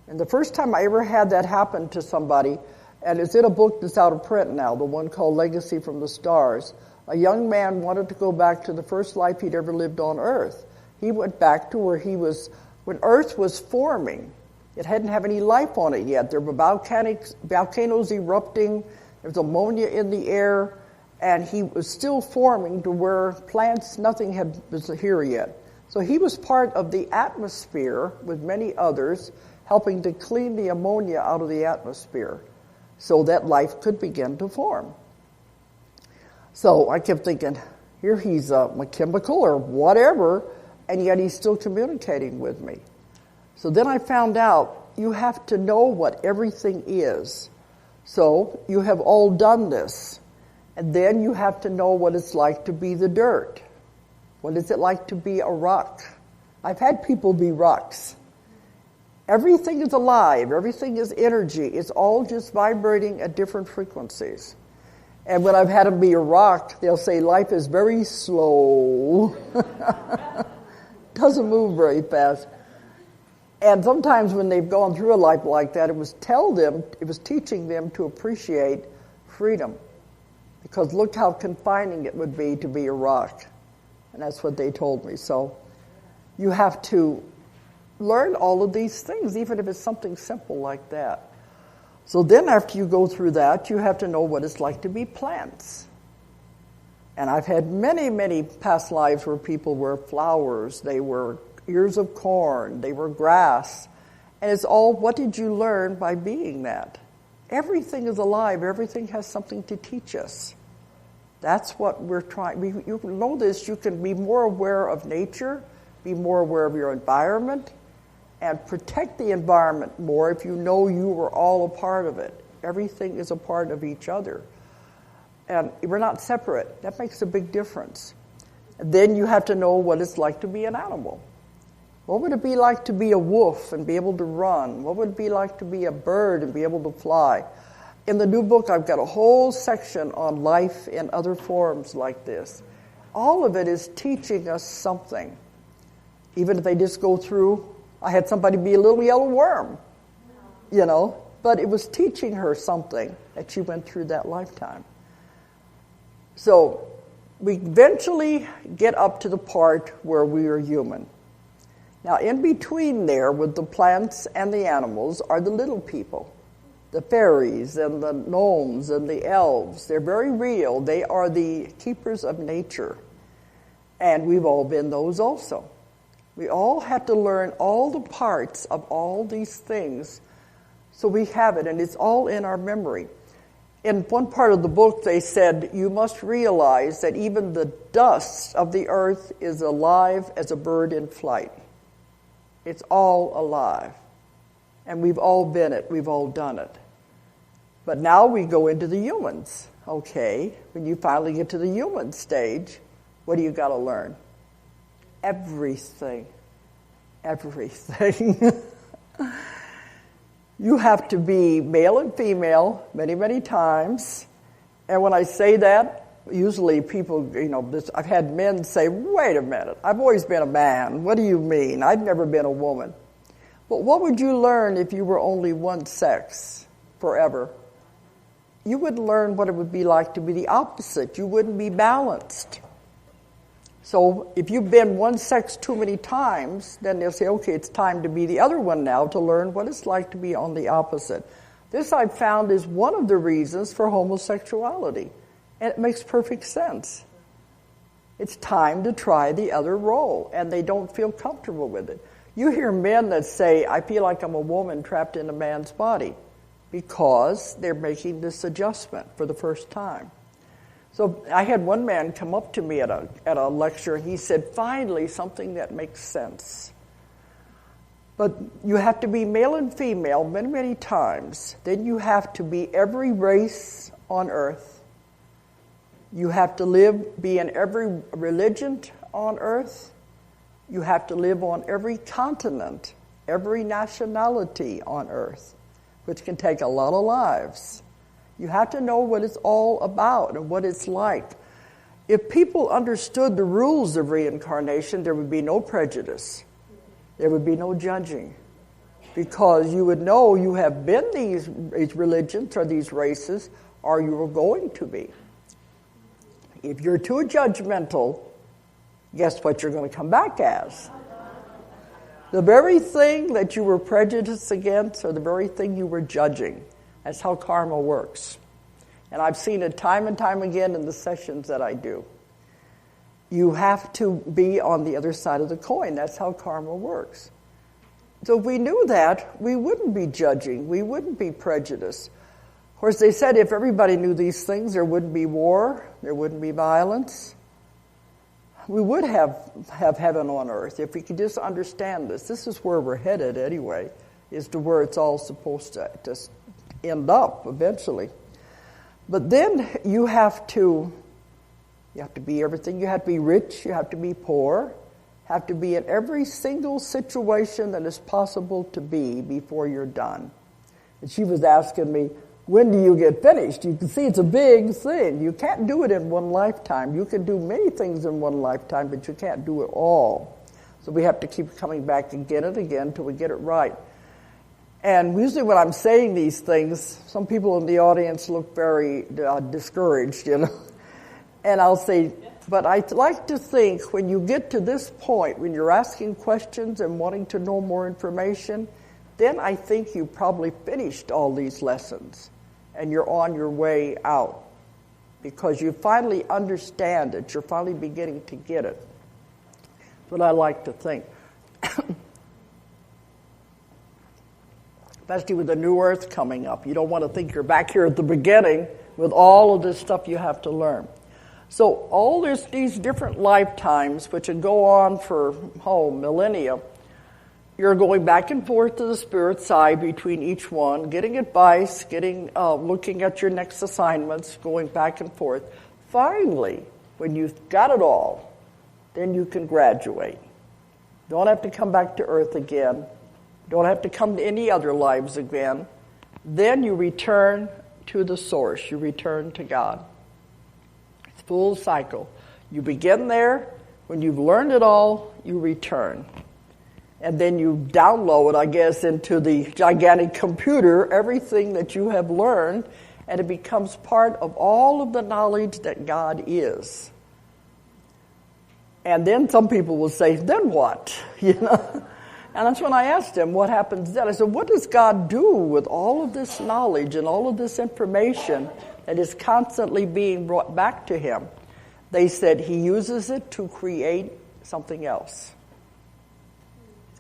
And the first time I ever had that happen to somebody, And it's in a book that's out of print now, the one called Legacy from the Stars. A young man wanted to go back to the first life he'd ever lived on Earth. He went back to where he was, when Earth was forming. It hadn't had any life on it yet. There were volcanoes erupting. There was ammonia in the air. And he was still forming to where plants, nothing was here yet. So he was part of the atmosphere with many others, helping to clean the ammonia out of the atmosphere so that life could begin to form. So I kept thinking, here he's a chemical or whatever, and yet he's still communicating with me. So then I found out you have to know what everything is. So you have all done this. And then you have to know what it's like to be the dirt. What is it like to be a rock? I've had people be rocks. Everything is alive. Everything is energy. It's all just vibrating at different frequencies. And when I've had them be a rock, they'll say life is very slow. Doesn't move very fast. And sometimes when they've gone through a life like that, it was teaching them to appreciate freedom. Because look how confining it would be to be a rock. And that's what they told me. So you have to learn all of these things, even if it's something simple like that. So then after you go through that, you have to know what it's like to be plants. And I've had many, many past lives where people were flowers, they were ears of corn, they were grass. And it's all, what did you learn by being that? Everything is alive. Everything has something to teach us. That's what we're trying. You know this. You can be more aware of nature, be more aware of your environment, and protect the environment more if you know you are all a part of it. Everything is a part of each other. And we're not separate. That makes a big difference. And then you have to know what it's like to be an animal. What would it be like to be a wolf and be able to run? What would it be like to be a bird and be able to fly? In the new book, I've got a whole section on life in other forms like this. All of it is teaching us something. Even if they just go through, I had somebody be a little yellow worm, but it was teaching her something that she went through that lifetime. So we eventually get up to the part where we are human. Now, in between there with the plants and the animals are the little people, the fairies and the gnomes and the elves. They're very real. They are the keepers of nature. And we've all been those also. We all have to learn all the parts of all these things so we have it, and it's all in our memory. In one part of the book, they said, you must realize that even the dust of the earth is alive as a bird in flight. It's all alive. And we've all been it. We've all done it. But now we go into the humans. Okay, when you finally get to the human stage, what do you got to learn? Everything. Everything. You have to be male and female many, many times. And when I say that, usually people, I've had men say, wait a minute, I've always been a man. What do you mean? I've never been a woman. But what would you learn if you were only one sex forever? You would learn what it would be like to be the opposite. You wouldn't be balanced. So if you've been one sex too many times, then they'll say, okay, it's time to be the other one now to learn what it's like to be on the opposite. This I've found is one of the reasons for homosexuality. And it makes perfect sense. It's time to try the other role, and they don't feel comfortable with it. You hear men that say, I feel like I'm a woman trapped in a man's body, because they're making this adjustment for the first time. So I had one man come up to me at a lecture, and he said, finally, something that makes sense. But you have to be male and female many, many times. Then you have to be every race on earth. You have to be in every religion on earth. You have to live on every continent, every nationality on earth, which can take a lot of lives. You have to know what it's all about and what it's like. If people understood the rules of reincarnation, there would be no prejudice. There would be no judging. because you would know you have been these religions or these races, or you are going to be. If you're too judgmental, guess what you're going to come back as? The very thing that you were prejudiced against, or the very thing you were judging. That's how karma works. And I've seen it time and time again in the sessions that I do. You have to be on the other side of the coin. That's how karma works. So if we knew that, we wouldn't be judging. We wouldn't be prejudiced. Of course, they said if everybody knew these things, there wouldn't be war, there wouldn't be violence. We would have heaven on earth if we could just understand this. This is where we're headed anyway, is to where it's all supposed to end up eventually. But then you have to be everything. You have to be rich, you have to be poor, have to be in every single situation that is possible to be before you're done. And she was asking me, when do you get finished? You can see it's a big thing. You can't do it in one lifetime. You can do many things in one lifetime, but you can't do it all. So we have to keep coming back again and again until we get it right. And usually when I'm saying these things, some people in the audience look very discouraged, you know. And I'll say, but I like to think when you get to this point, when you're asking questions and wanting to know more information, then I think you probably finished all these lessons and you're on your way out because you finally understand it. You're finally beginning to get it. That's what I like to think. Especially with the new earth coming up. You don't want to think you're back here at the beginning with all of this stuff you have to learn. So all these different lifetimes, which would go on for millennia, you're going back and forth to the spirit side between each one, getting advice, looking at your next assignments, going back and forth. Finally, when you've got it all, then you can graduate. Don't have to come back to earth again. Don't have to come to any other lives again. Then you return to the source. You return to God. It's full cycle. You begin there. When you've learned it all, you return. And then you download, I guess, into the gigantic computer everything that you have learned, and it becomes part of all of the knowledge that God is. And then some people will say, then what? You know? And that's when I asked him, what happens then? I said, what does God do with all of this knowledge and all of this information that is constantly being brought back to him? They said he uses it to create something else.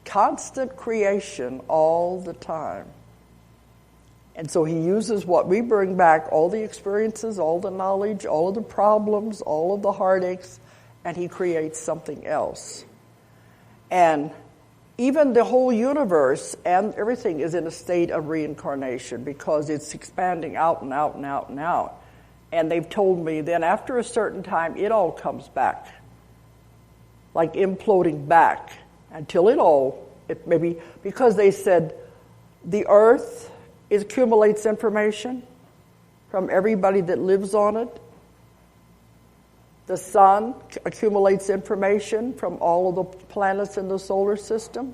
Constant creation all the time. And so he uses what we bring back, all the experiences, all the knowledge, all of the problems, all of the heartaches, and he creates something else. And even the whole universe and everything is in a state of reincarnation because it's expanding out and out and out and out. And they've told me then after a certain time, it all comes back, like imploding back until it maybe, because they said the earth accumulates information from everybody that lives on it. The sun accumulates information from all of the planets in the solar system.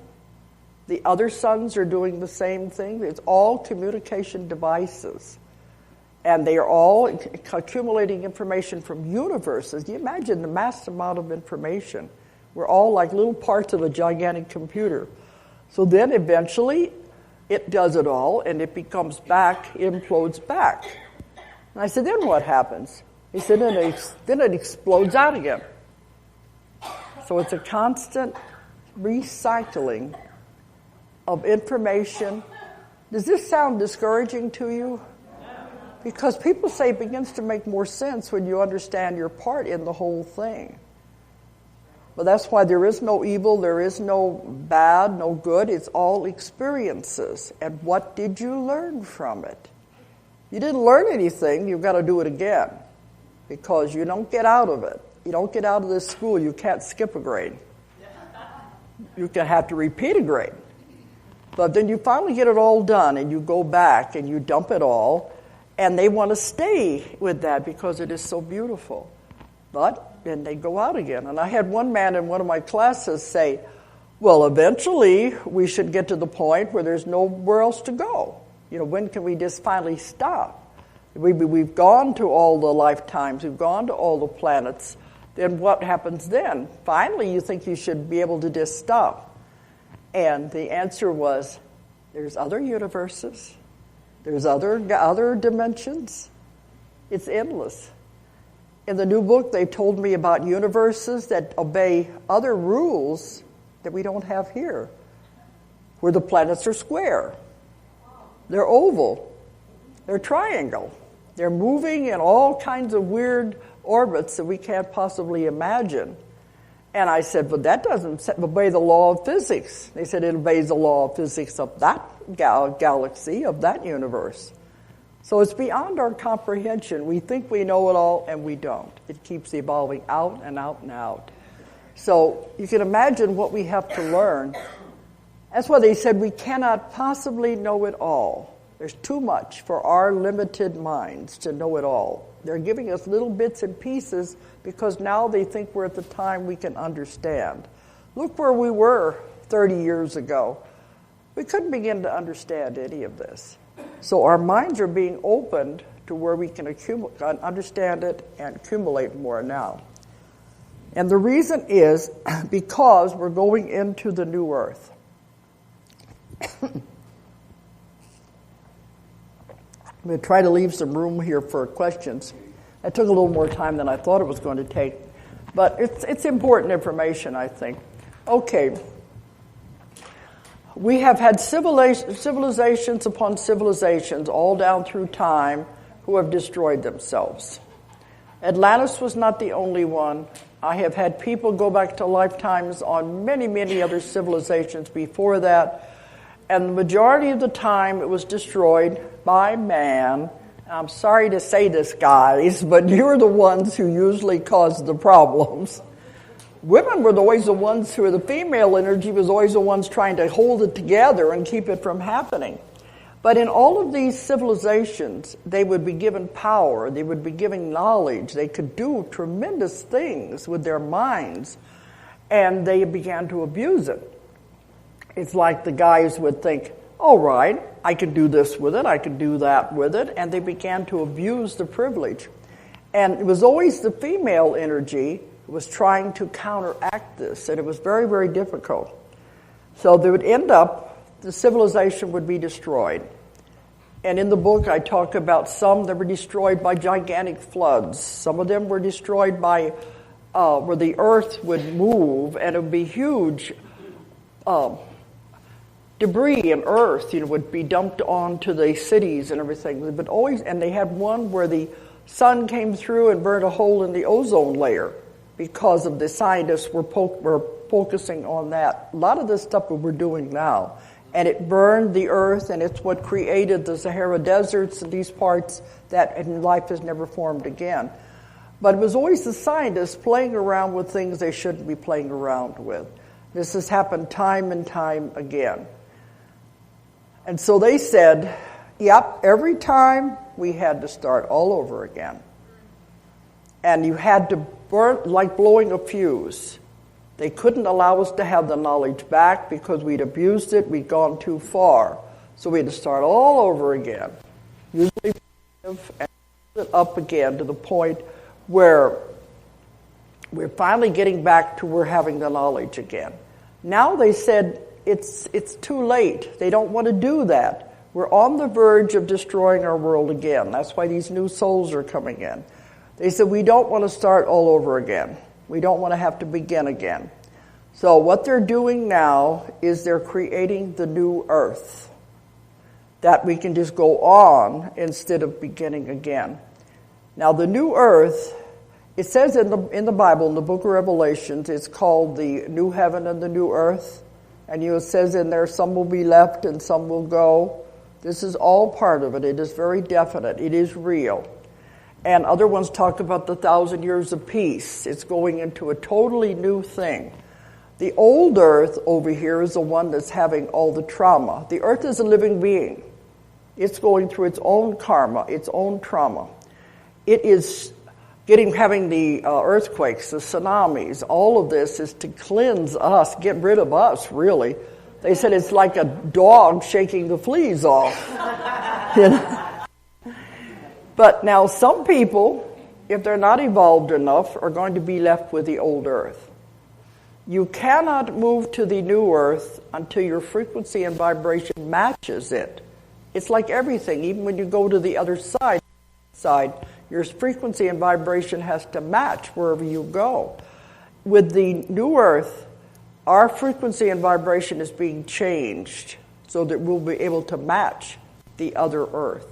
The other suns are doing the same thing. It's all communication devices. And they are all accumulating information from universes. You imagine the mass amount of information. We're all like little parts of a gigantic computer. So then eventually it does it all and it becomes back, implodes back. And I said, then what happens? He said, then it explodes out again. So it's a constant recycling of information. Does this sound discouraging to you? Because people say it begins to make more sense when you understand your part in the whole thing. But that's why there is no evil, there is no bad, no good. It's all experiences. And what did you learn from it? You didn't learn anything, you've got to do it again. Because you don't get out of it. You don't get out of this school, you can't skip a grade. You can have to repeat a grade. But then you finally get it all done and you go back and you dump it all and they want to stay with that because it is so beautiful. But then they go out again. And I had one man in one of my classes say, Well, eventually, we should get to the point where there's nowhere else to go. When can we just finally stop? We've gone to all the lifetimes. We've gone to all the planets. Then what happens then? Finally, you think you should be able to just stop. And the answer was, there's other universes. There's other dimensions. It's endless. In the new book, they told me about universes that obey other rules that we don't have here, where the planets are square, they're oval, they're triangle, they're moving in all kinds of weird orbits that we can't possibly imagine. And I said, but that doesn't obey the law of physics. They said it obeys the law of physics of that galaxy, of that universe. So it's beyond our comprehension. We think we know it all, and we don't. It keeps evolving out and out and out. So you can imagine what we have to learn. That's why they said we cannot possibly know it all. There's too much for our limited minds to know it all. They're giving us little bits and pieces because now they think we're at the time we can understand. Look where we were 30 years ago. We couldn't begin to understand any of this. So our minds are being opened to where we can understand it and accumulate more now. And the reason is because we're going into the new earth. I'm going to try to leave some room here for questions. It took a little more time than I thought it was going to take. But it's important information, I think. Okay. We have had civilizations upon civilizations all down through time who have destroyed themselves. Atlantis was not the only one. I have had people go back to lifetimes on many, many other civilizations before that. And the majority of the time it was destroyed by man. I'm sorry to say this, guys, but you're the ones who usually cause the problems. Women were always the ones who, the female energy was always the ones trying to hold it together and keep it from happening. But in all of these civilizations, they would be given power, they would be given knowledge, they could do tremendous things with their minds, and they began to abuse it. It's like the guys would think, all right, I can do this with it, I can do that with it, and they began to abuse the privilege. And it was always the female energy who was trying to counteract this, and it was very, very difficult. So they would end up, the civilization would be destroyed. And in the book, I talk about some that were destroyed by gigantic floods. Some of them were destroyed by where the earth would move, and it would be huge debris and earth, would be dumped onto the cities and everything. But always, and they had one where the sun came through and burned a hole in the ozone layer because of the scientists were focusing on that. A lot of this stuff that we're doing now. And it burned the earth, and it's what created the Sahara deserts and these parts and life has never formed again. But it was always the scientists playing around with things they shouldn't be playing around with. This has happened time and time again. And so they said, yep, every time we had to start all over again. And you had to burn like blowing a fuse. They couldn't allow us to have the knowledge back because we'd abused it, we'd gone too far. So we had to start all over again. Usually and it up again to the point where we're finally getting back to we're having the knowledge again. Now they said it's too late. They don't want to do that. We're on the verge of destroying our world again. That's why these new souls are coming in. They said we don't want to start all over again. We don't want to have to begin again. So what they're doing now is they're creating the new earth that we can just go on instead of beginning again. Now the new earth, it says in the Bible, in the book of Revelations, it's called the new heaven and the new earth. And it says in there some will be left and some will go. This is all part of it. It is very definite. It is real. And other ones talk about the 1,000 years of peace. It's going into a totally new thing. The old earth over here is the one that's having all the trauma. The earth is a living being. It's going through its own karma, its own trauma. It is having the earthquakes, the tsunamis, all of this is to cleanse us, get rid of us, really. They said it's like a dog shaking the fleas off. You know? But now some people, if they're not evolved enough, are going to be left with the old earth. You cannot move to the new earth until your frequency and vibration matches it. It's like everything, even when you go to the other side, your frequency and vibration has to match wherever you go. With the new earth, our frequency and vibration is being changed so that we'll be able to match the other earth.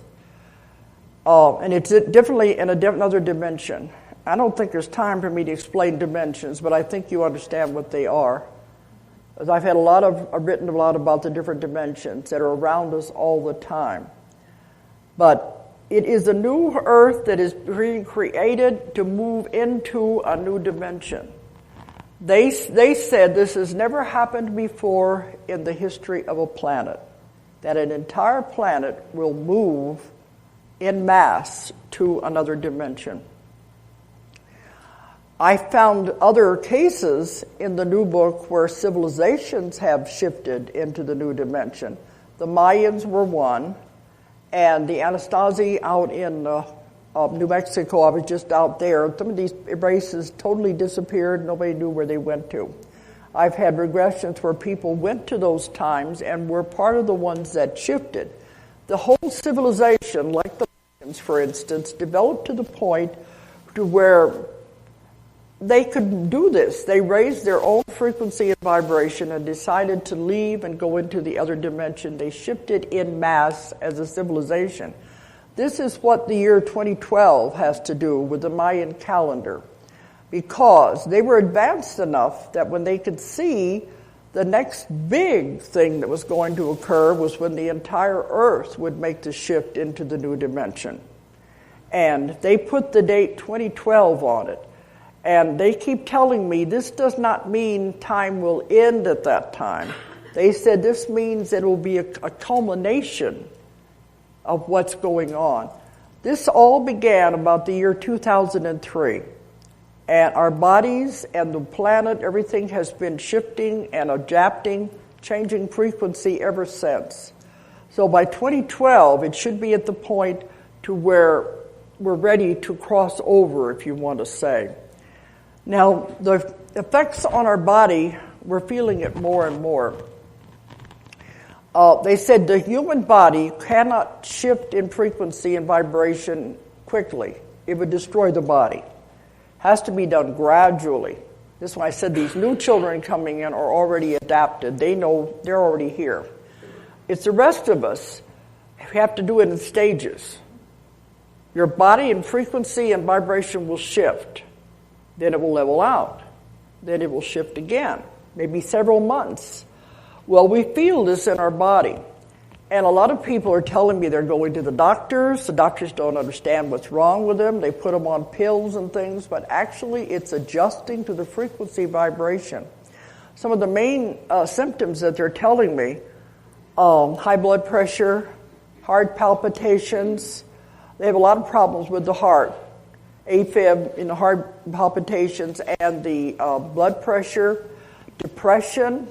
And it's differently in another dimension. I don't think there's time for me to explain dimensions, but I think you understand what they are. As I've written a lot about the different dimensions that are around us all the time. But it is a new earth that is being created to move into a new dimension. They said this has never happened before in the history of a planet, that an entire planet will move en masse to another dimension. I found other cases in the new book where civilizations have shifted into the new dimension. The Mayans were one, and the Anasazi out in New Mexico, I was just out there. Some of these races totally disappeared. Nobody knew where they went to. I've had regressions where people went to those times and were part of the ones that shifted. The whole civilization, like the Mayans, for instance, developed to the point to where they could do this. They raised their own frequency and vibration and decided to leave and go into the other dimension. They shifted en masse as a civilization. This is what the year 2012 has to do with the Mayan calendar, because they were advanced enough that when they could see the next big thing that was going to occur was when the entire Earth would make the shift into the new dimension. And they put the date 2012 on it. And they keep telling me this does not mean time will end at that time. They said this means it will be a culmination of what's going on. This all began about the year 2003. And our bodies and the planet, everything has been shifting and adapting, changing frequency ever since. So by 2012, it should be at the point to where we're ready to cross over, if you want to say. Now, the effects on our body, we're feeling it more and more. They said the human body cannot shift in frequency and vibration quickly. It would destroy the body. Has to be done gradually. This is why I said these new children coming in are already adapted. They know they're already here. It's the rest of us. We have to do it in stages. Your body and frequency and vibration will shift. Then it will level out. Then it will shift again, maybe several months. Well, we feel this in our body. And a lot of people are telling me they're going to the doctors. The doctors don't understand what's wrong with them. They put them on pills and things, but actually it's adjusting to the frequency vibration. Some of the main symptoms that they're telling me, high blood pressure, heart palpitations. They have a lot of problems with the heart. AFib, heart palpitations, and the blood pressure, depression,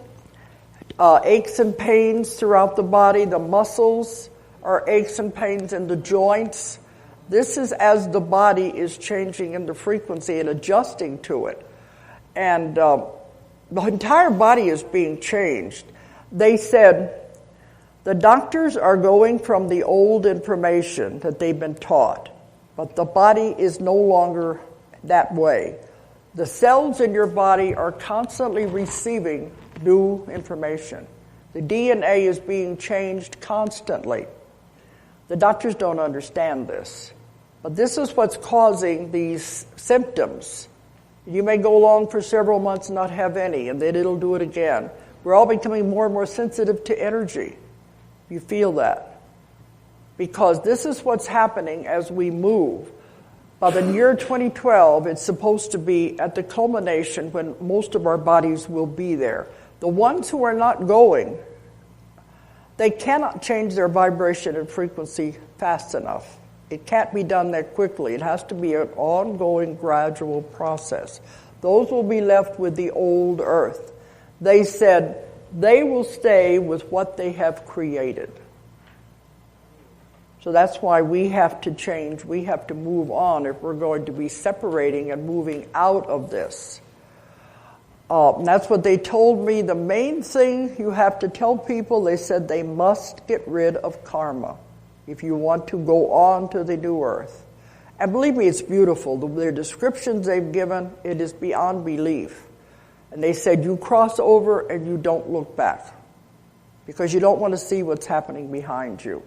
aches and pains throughout the body. The muscles are aches and pains in the joints. This is as the body is changing in the frequency and adjusting to it. And the entire body is being changed. They said the doctors are going from the old information that they've been taught. But the body is no longer that way. The cells in your body are constantly receiving new information. The DNA is being changed constantly. The doctors don't understand this. But this is what's causing these symptoms. You may go along for several months and not have any, and then it'll do it again. We're all becoming more and more sensitive to energy. You feel that. Because this is what's happening as we move. By the year 2012, it's supposed to be at the culmination when most of our bodies will be there. The ones who are not going, they cannot change their vibration and frequency fast enough. It can't be done that quickly. It has to be an ongoing, gradual process. Those will be left with the old earth. They said they will stay with what they have created. So that's why we have to change. We have to move on if we're going to be separating and moving out of this. And that's what they told me. The main thing you have to tell people, they said they must get rid of karma if you want to go on to the new earth. And believe me, it's beautiful. Their descriptions they've given, it is beyond belief. And they said you cross over and you don't look back because you don't want to see what's happening behind you.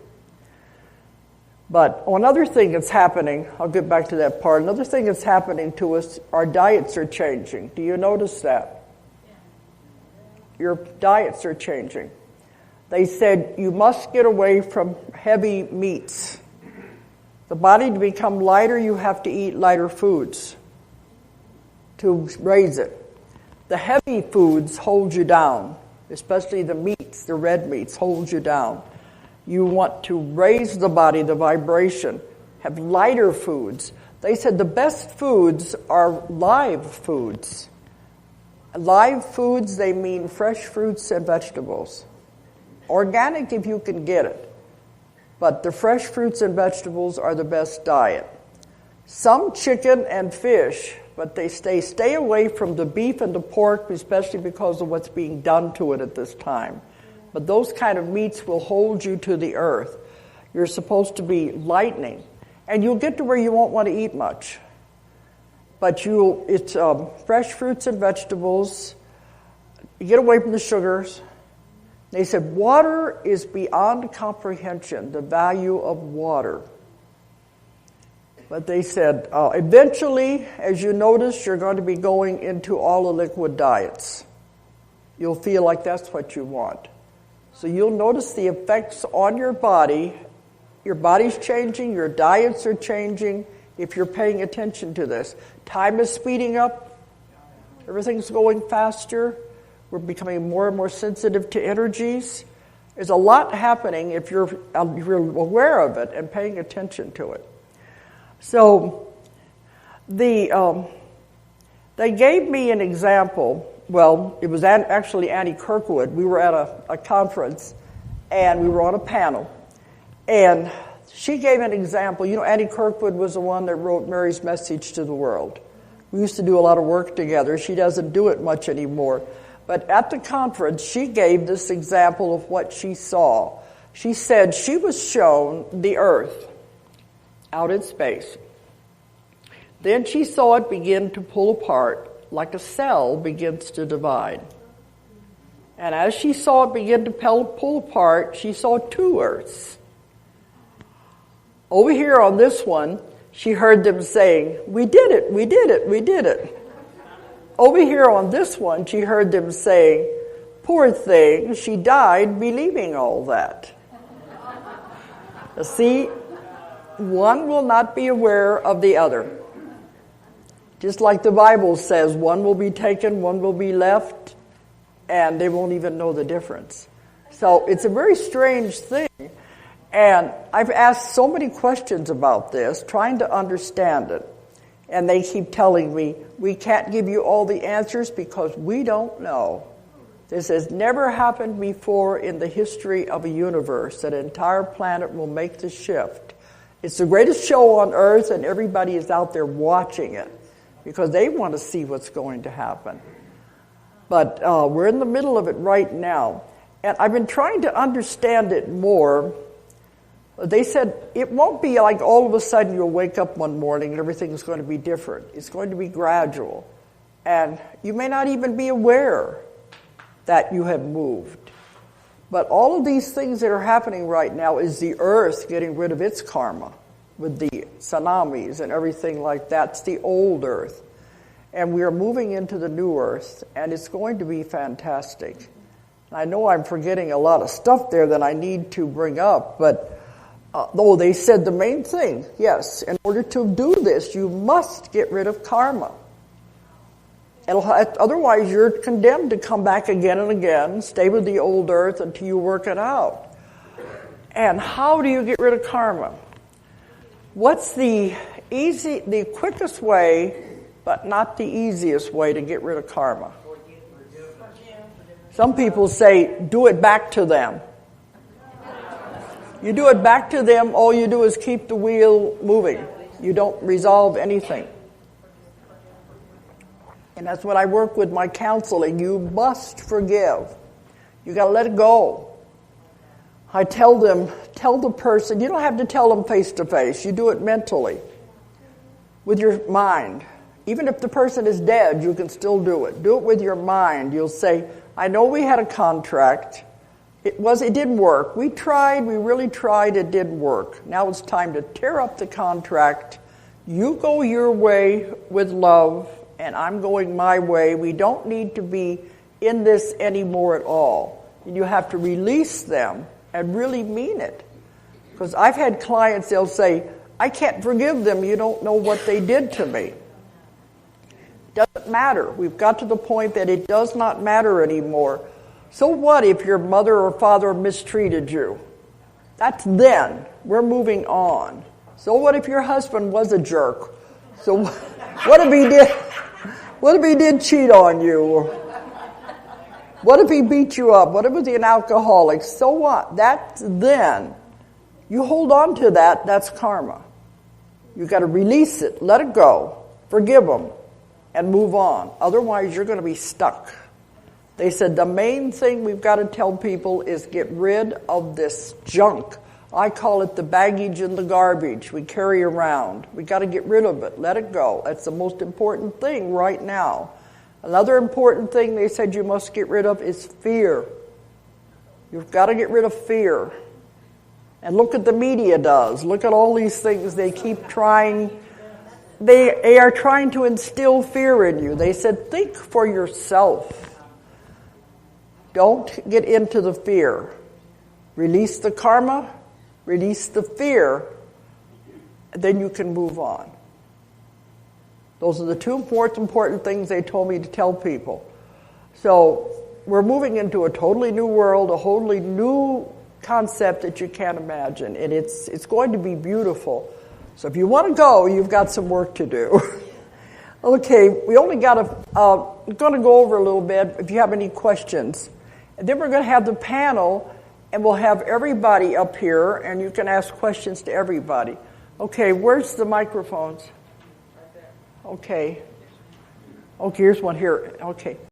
But another thing that's happening, I'll get back to that part. Another thing that's happening to us, our diets are changing. Do you notice that? Your diets are changing. They said you must get away from heavy meats. The body to become lighter, you have to eat lighter foods to raise it. The heavy foods hold you down, especially the meats, the red meats hold you down. You want to raise the body, the vibration, have lighter foods. They said the best foods are live foods. Live foods, they mean fresh fruits and vegetables. Organic if you can get it. But the fresh fruits and vegetables are the best diet. Some chicken and fish, but they stay away from the beef and the pork, especially because of what's being done to it at this time. But those kind of meats will hold you to the earth. You're supposed to be lightening. And you'll get to where you won't want to eat much. But it's fresh fruits and vegetables. You get away from the sugars. They said water is beyond comprehension, the value of water. But they said eventually, as you notice, you're going to be going into all the liquid diets. You'll feel like that's what you want. So you'll notice the effects on your body. Your body's changing, your diets are changing if you're paying attention to this. Time is speeding up. Everything's going faster. We're becoming more and more sensitive to energies. There's a lot happening if you're aware of it and paying attention to it. So they gave me an example. Well, it was actually Annie Kirkwood. We were at a conference, and we were on a panel. And she gave an example. You know, Annie Kirkwood was the one that wrote Mary's Message to the World. We used to do a lot of work together. She doesn't do it much anymore. But at the conference, she gave this example of what she saw. She said she was shown the Earth out in space. Then she saw it begin to pull apart like a cell begins to divide. And as she saw it begin to pull apart, she saw two Earths. Over here on this one, she heard them saying, "We did it, we did it, we did it." Over here on this one, she heard them saying, "Poor thing, she died believing all that." See, one will not be aware of the other. Just like the Bible says, one will be taken, one will be left, and they won't even know the difference. So it's a very strange thing. And I've asked so many questions about this, trying to understand it. And they keep telling me, we can't give you all the answers because we don't know. This has never happened before in the history of a universe, that an entire planet will make the shift. It's the greatest show on Earth, and everybody is out there watching it because they want to see what's going to happen. But we're in the middle of it right now. And I've been trying to understand it more. They said it won't be like all of a sudden you'll wake up one morning and everything's going to be different. It's going to be gradual. And you may not even be aware that you have moved. But all of these things that are happening right now is the Earth getting rid of its karma with the tsunamis and everything like that. It's the old Earth. And we are moving into the new Earth, and it's going to be fantastic. I know I'm forgetting a lot of stuff there that I need to bring up, but though they said the main thing, yes, in order to do this, you must get rid of karma. Otherwise, you're condemned to come back again and again, stay with the old Earth until you work it out. And how do you get rid of karma? What's the quickest way, but not the easiest way to get rid of karma? Some people say, do it back to them. You do it back to them, all you do is keep the wheel moving. You don't resolve anything. And that's what I work with my counseling. You must forgive. You got to let it go. I tell the person, you don't have to tell them face to face. You do it mentally, with your mind. Even if the person is dead, you can still do it. Do it with your mind. You'll say, I know we had a contract. It didn't work. We really tried, it didn't work. Now it's time to tear up the contract. You go your way with love, and I'm going my way. We don't need to be in this anymore at all. And you have to release them and really mean it. Because I've had clients, they'll say, I can't forgive them. You don't know what they did to me. Doesn't matter. We've got to the point that it does not matter anymore. So what if your mother or father mistreated you? That's then. We're moving on. So what if your husband was a jerk? So what if he did? What if he did cheat on you? What if he beat you up? What if he was an alcoholic? So what? That's then. You hold on to that, that's karma. You've got to release it, let it go, forgive them, and move on. Otherwise, you're going to be stuck. They said the main thing we've got to tell people is get rid of this junk. I call it the baggage and the garbage we carry around. We've got to get rid of it, let it go. That's the most important thing right now. Another important thing they said you must get rid of is fear. You've got to get rid of fear. And look what the media does. Look at all these things they keep trying. They are trying to instill fear in you. They said, think for yourself. Don't get into the fear. Release the karma, release the fear, and then you can move on. Those are the two important things they told me to tell people. So we're moving into a totally new world, a wholly new concept that you can't imagine, and it's going to be beautiful. So if you want to go, you've got some work to do. Okay, we only got going to go over a little bit if you have any questions. And then we're going to have the panel, and we'll have everybody up here, and you can ask questions to everybody. Okay, where's the microphones? Okay. Okay, here's one here. Okay.